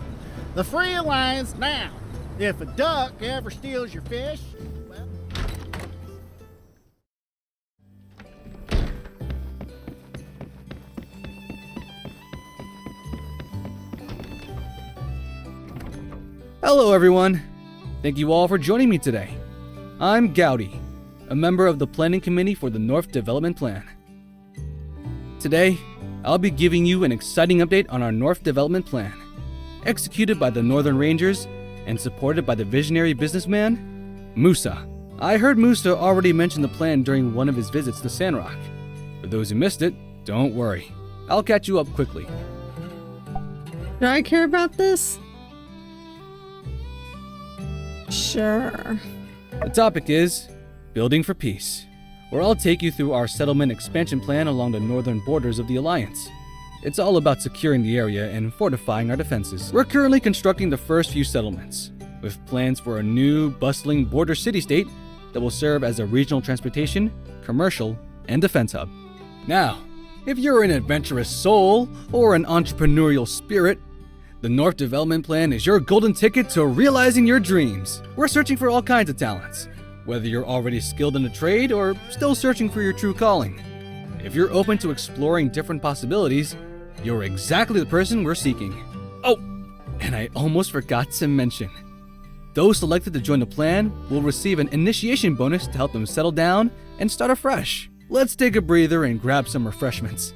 the free lines now. If a duck ever steals your fish, well... Hello everyone! Thank you all for joining me today. I'm Gaudi, a member of the Planning Committee for the North Development Plan. Today, I'll be giving you an exciting update on our North Development Plan, executed by the Northern Rangers and supported by the visionary businessman, Musa. I heard Musa already mention the plan during one of his visits to Sandrock. For those who missed it, don't worry. I'll catch you up quickly. Do I care about this? Sure. The topic is Building for Peace, where I'll take you through our settlement expansion plan along the northern borders of the Alliance. It's all about securing the area and fortifying our defenses. We're currently constructing the first few settlements, with plans for a new, bustling border city-state that will serve as a regional transportation, commercial, and defense hub. Now, if you're an adventurous soul or an entrepreneurial spirit, the North Development Plan is your golden ticket to realizing your dreams. We're searching for all kinds of talents, whether you're already skilled in a trade or still searching for your true calling. If you're open to exploring different possibilities, you're exactly the person we're seeking. Oh, and I almost forgot to mention. Those selected to join the plan will receive an initiation bonus to help them settle down and start afresh. Let's take a breather and grab some refreshments.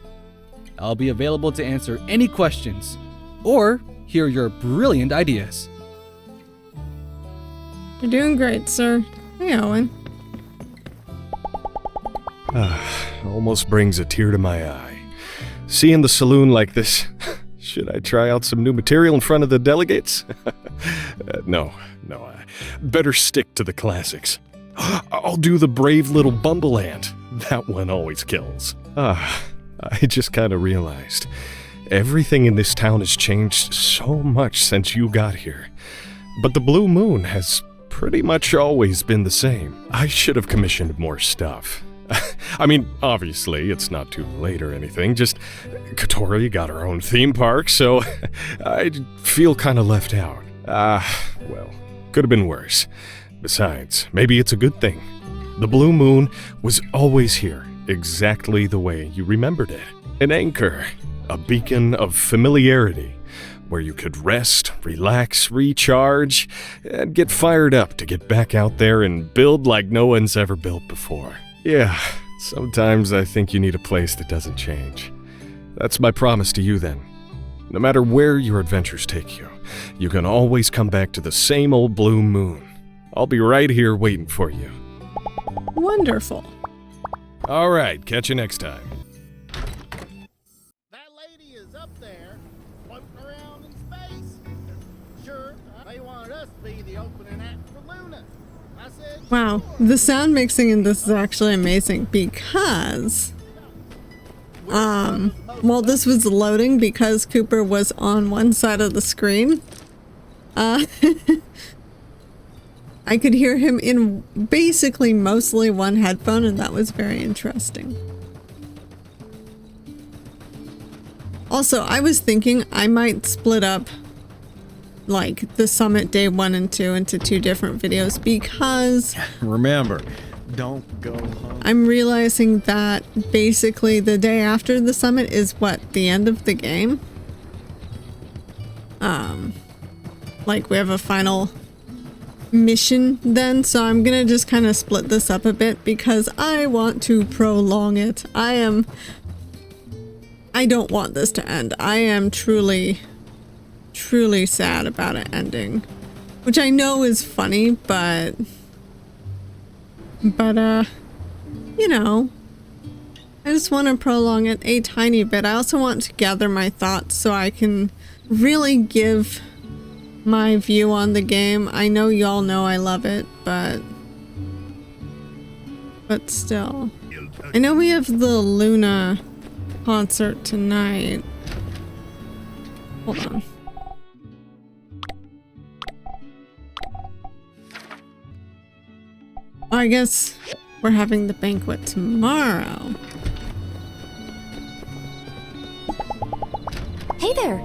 I'll be available to answer any questions or hear your brilliant ideas. You're doing great, sir. Hey, Owen. Almost brings a tear to my eye. Seeing the saloon like this. Should I try out some new material in front of the delegates? No, I better stick to the classics. I'll do the brave little bumble ant. That one always kills. I just kind of realized. Everything in this town has changed so much since you got here. But the Blue Moon has pretty much always been the same. I should have commissioned more stuff. I mean, obviously, it's not too late or anything, just Katori got her own theme park, so I feel kind of left out. Well, could have been worse. Besides, maybe it's a good thing. The Blue Moon was always here, exactly the way you remembered it. An anchor, a beacon of familiarity, where you could rest, relax, recharge, and get fired up to get back out there and build like no one's ever built before. Yeah, sometimes I think you need a place that doesn't change. That's my promise to you then. No matter where your adventures take you, you can always come back to the same old Blue Moon. I'll be right here waiting for you. Wonderful. All right, catch you next time. That lady is up there, floating around in space. Sure, they wanted us to be the opening act for Luna. I said, wow, the sound mixing in this is actually amazing because, while this was loading, because Cooper was on one side of the screen, I could hear him in basically mostly one headphone, and that was very interesting. Also, I was thinking I might split up like the summit day 1 and 2 into 2 different videos because Remember, don't go home. I'm realizing that basically the day after the summit is what, the end of the game? Like we have a final mission then, so I'm gonna just kind of split this up a bit because I want to prolong it. I don't want this to end. I am truly sad about it ending, which I know is funny, but you know, I just want to prolong it a tiny bit. I also want to gather my thoughts so I can really give my view on the game. I know y'all know I love it, but still. I know we have the Luna concert tonight. Hold on. I guess we're having the banquet tomorrow. Hey there!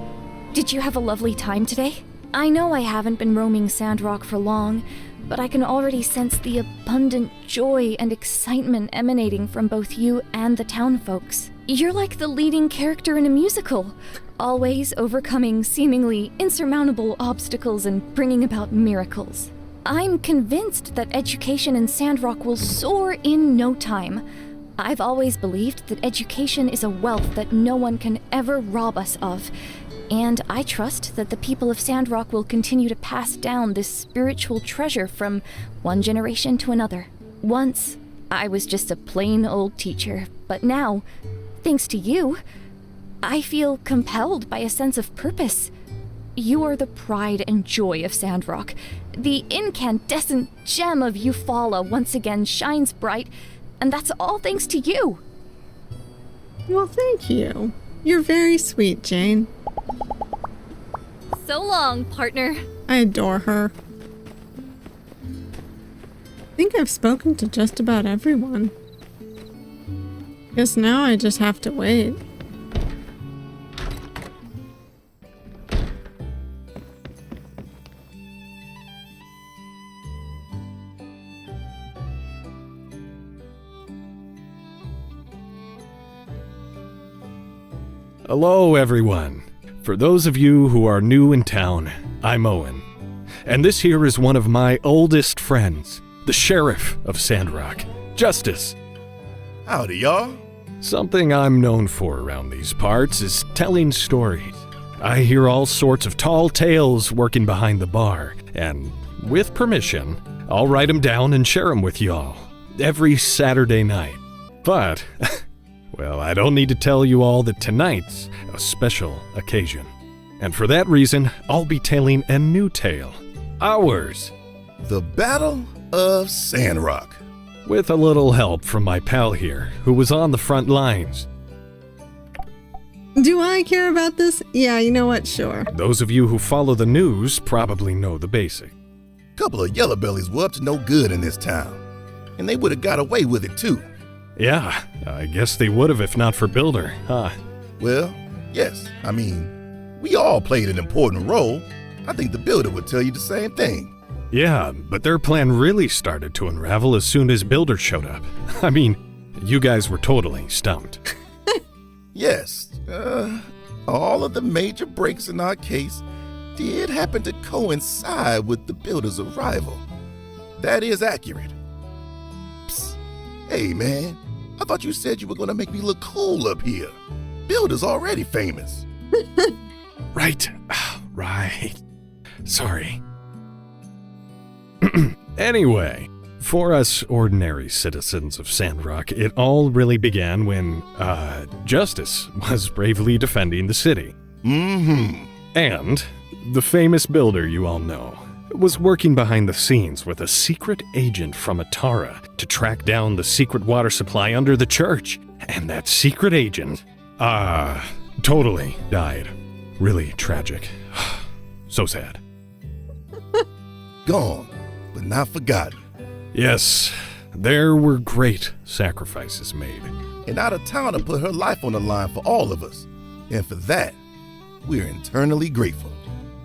Did you have a lovely time today? I know I haven't been roaming Sandrock for long, but I can already sense the abundant joy and excitement emanating from both you and the town folks. You're like the leading character in a musical, always overcoming seemingly insurmountable obstacles and bringing about miracles. I'm convinced that education in Sandrock will soar in no time. I've always believed that education is a wealth that no one can ever rob us of, and I trust that the people of Sandrock will continue to pass down this spiritual treasure from one generation to another. Once, I was just a plain old teacher, but now, thanks to you, I feel compelled by a sense of purpose. You are the pride and joy of Sandrock. The incandescent gem of Eufaula once again shines bright, and that's all thanks to you. Well, thank you. You're very sweet, Jane. So long, partner. I adore her. I think I've spoken to just about everyone. Guess now I just have to wait. Hello, everyone. For those of you who are new in town, I'm Owen. And this here is one of my oldest friends, the Sheriff of Sandrock, Justice. Howdy, y'all. Something I'm known for around these parts is telling stories. I hear all sorts of tall tales working behind the bar, and with permission, I'll write them down and share them with y'all every Saturday night. But well, I don't need to tell you all that tonight's a special occasion. And for that reason, I'll be telling a new tale. Ours. The Battle of Sandrock. With a little help from my pal here, who was on the front lines. Do I care about this? Yeah, you know what? Sure. Those of you who follow the news probably know the basic. Couple of yellow bellies were up to no good in this town. And they would have got away with it too. Yeah, I guess they would have if not for Builder, huh? Well, yes. I mean, we all played an important role. I think the Builder would tell you the same thing. Yeah, but their plan really started to unravel as soon as Builder showed up. I mean, you guys were totally stumped. Yes, all of the major breaks in our case did happen to coincide with the Builder's arrival. That is accurate. Psst. Hey, man. I thought you said you were going to make me look cool up here. Builder's already famous. Right. Right. Sorry. Anyway, for us ordinary citizens of Sandrock, it all really began when, Justice was bravely defending the city. Mm-hmm. And the famous Builder you all know was working behind the scenes with a secret agent from Atara to track down the secret water supply under the church. And that secret agent, totally died. Really tragic. So sad. Gone, but not forgotten. Yes, there were great sacrifices made. And out of town to put her life on the line for all of us. And for that, we're eternally grateful.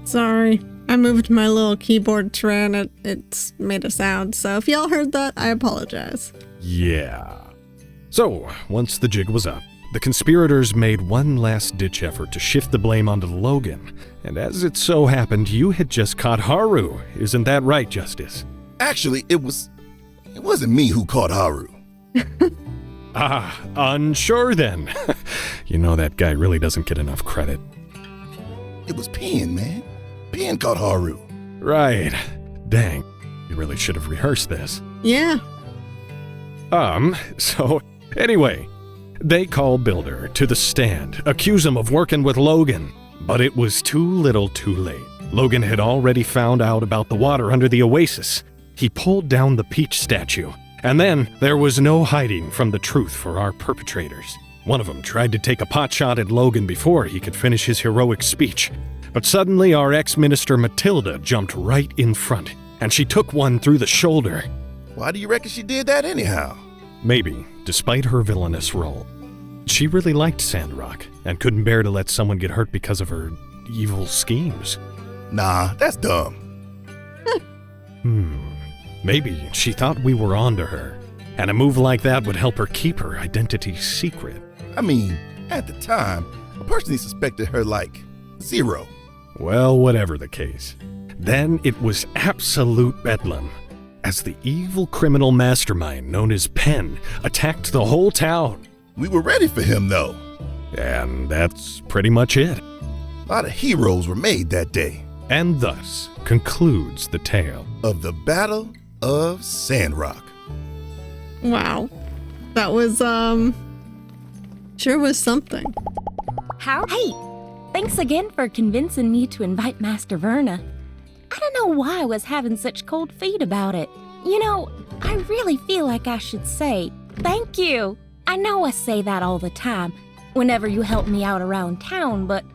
Sorry. I moved my little keyboard tray and it's made a sound, so if y'all heard that, I apologize. Yeah. So, once the jig was up, the conspirators made one last-ditch effort to shift the blame onto Logan. And as it so happened, you had just caught Haru. Isn't that right, Justice? Actually, it wasn't me who caught Haru. Unsure then. You know that guy really doesn't get enough credit. It was Pen, man. Pen caught Haru. Right. Dang. You really should have rehearsed this. Yeah. So, anyway, they call Builder to the stand, accuse him of working with Logan. But it was too little too late. Logan had already found out about the water under the oasis. He pulled down the peach statue. And then there was no hiding from the truth for our perpetrators. One of them tried to take a potshot at Logan before he could finish his heroic speech. But suddenly our ex-minister Matilda jumped right in front, and she took one through the shoulder. Why do you reckon she did that anyhow? Maybe, despite her villainous role, she really liked Sandrock and couldn't bear to let someone get hurt because of her evil schemes. Nah, that's dumb. Maybe she thought we were onto her, and a move like that would help her keep her identity secret. I mean, at the time, I personally suspected her like 0. Well, whatever the case. Then it was absolute bedlam, as the evil criminal mastermind known as Penn attacked the whole town. We were ready for him, though. And that's pretty much it. A lot of heroes were made that day. And thus concludes the tale of the Battle of Sandrock. Wow. That was, sure was something. Hey, thanks again for convincing me to invite Master Verna. I don't know why I was having such cold feet about it. You know, I really feel like I should say thank you. I know I say that all the time whenever you help me out around town, but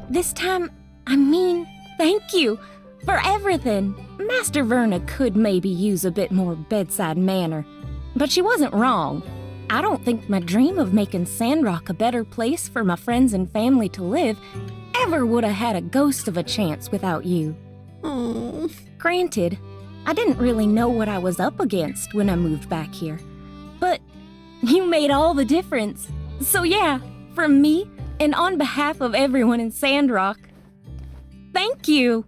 this time, I mean, thank you for everything. Master Verna could maybe use a bit more bedside manner, but she wasn't wrong. I don't think my dream of making Sandrock a better place for my friends and family to live ever would have had a ghost of a chance without you. Oh. Granted, I didn't really know what I was up against when I moved back here, but you made all the difference. So yeah, from me and on behalf of everyone in Sandrock, thank you.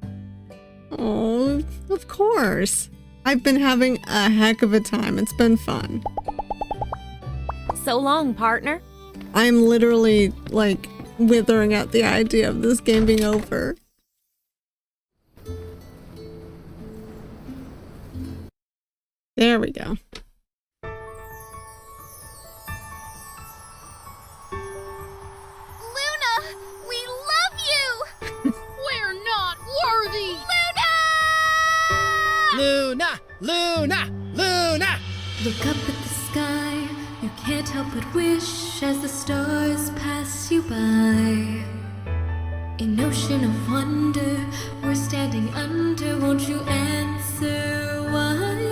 Oh, of course. I've been having a heck of a time. It's been fun. So long, partner. I'm literally, like, withering at the idea of this game being over. There we go. Luna, we love you! We're not worthy! Luna! Luna! Luna! Look up at the sky, you can't help but wish as the stars pass you by. An ocean of wonder, we're standing under, won't you answer why?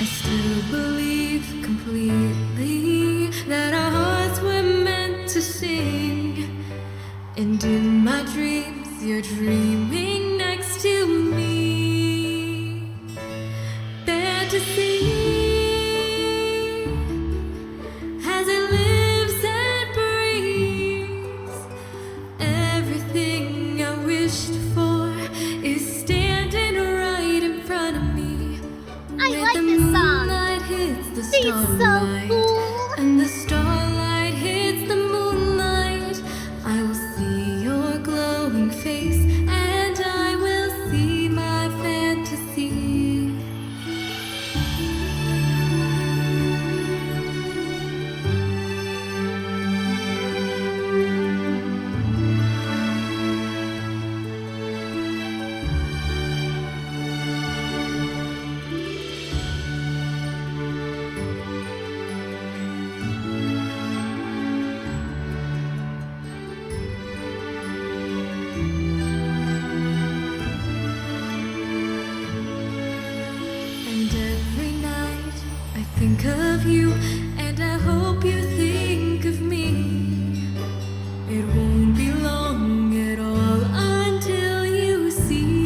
I still believe completely that our hearts were meant to sing. And in my dreams, you're dreaming next to me. Fantasy as it lives and breathes. Everything I wished for is standing right in front of me. I like this song. Hits the She's so cool. And the starlight hits the moonlight. I will see your glowing face, and I will see my fantasy. And every night I think of you, and I hope you think of me. It won't be long at all until you see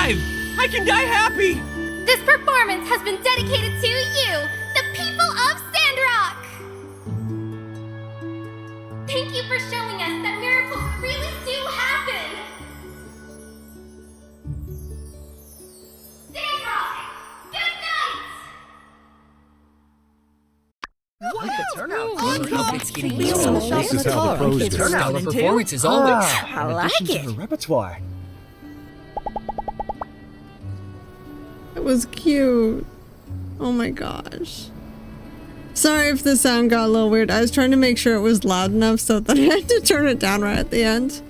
alive! I can die happy! This performance has been dedicated to you, the people of Sandrock! Thank you for showing us that miracles really do happen! Sandrock, good night! What the turnout? This is how the pros do. Stellar performance is always. I like it. The repertoire. It was cute. Oh my gosh. Sorry if the sound got a little weird. I was trying to make sure it was loud enough so that I had to turn it down right at the end,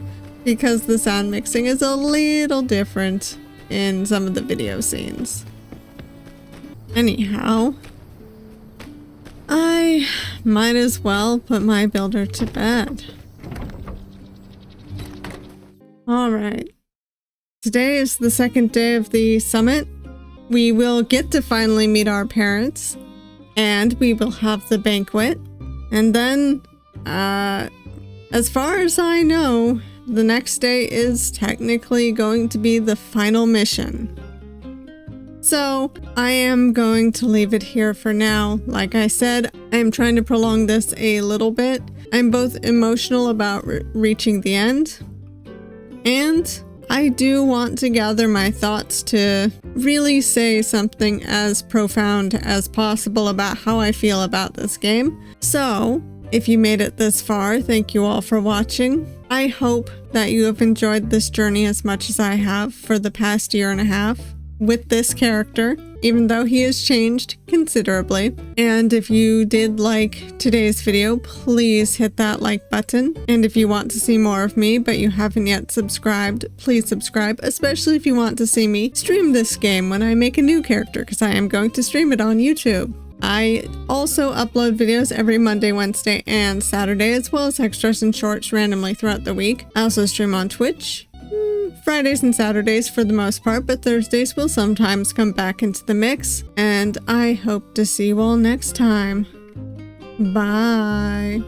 because the sound mixing is a little different in some of the video scenes. Anyhow, I might as well put my builder to bed. Alright. Today is the second day of the summit. We will get to finally meet our parents, and we will have the banquet. And then, as far as I know, the next day is technically going to be the final mission. So, I am going to leave it here for now. Like I said, I am trying to prolong this a little bit. I'm both emotional about reaching the end, and I do want to gather my thoughts to really say something as profound as possible about how I feel about this game. So, if you made it this far, thank you all for watching. I hope that you have enjoyed this journey as much as I have for the past year and a half with this character, even though he has changed considerably. And if you did like today's video, please hit that like button. And if you want to see more of me but you haven't yet subscribed, please subscribe, especially if you want to see me stream this game when I make a new character, because I am going to stream it on YouTube. I also upload videos every Monday, Wednesday, and Saturday, as well as extras and shorts randomly throughout the week. I also stream on Twitch. Fridays and Saturdays for the most part, but Thursdays will sometimes come back into the mix, and I hope to see you all next time. Bye.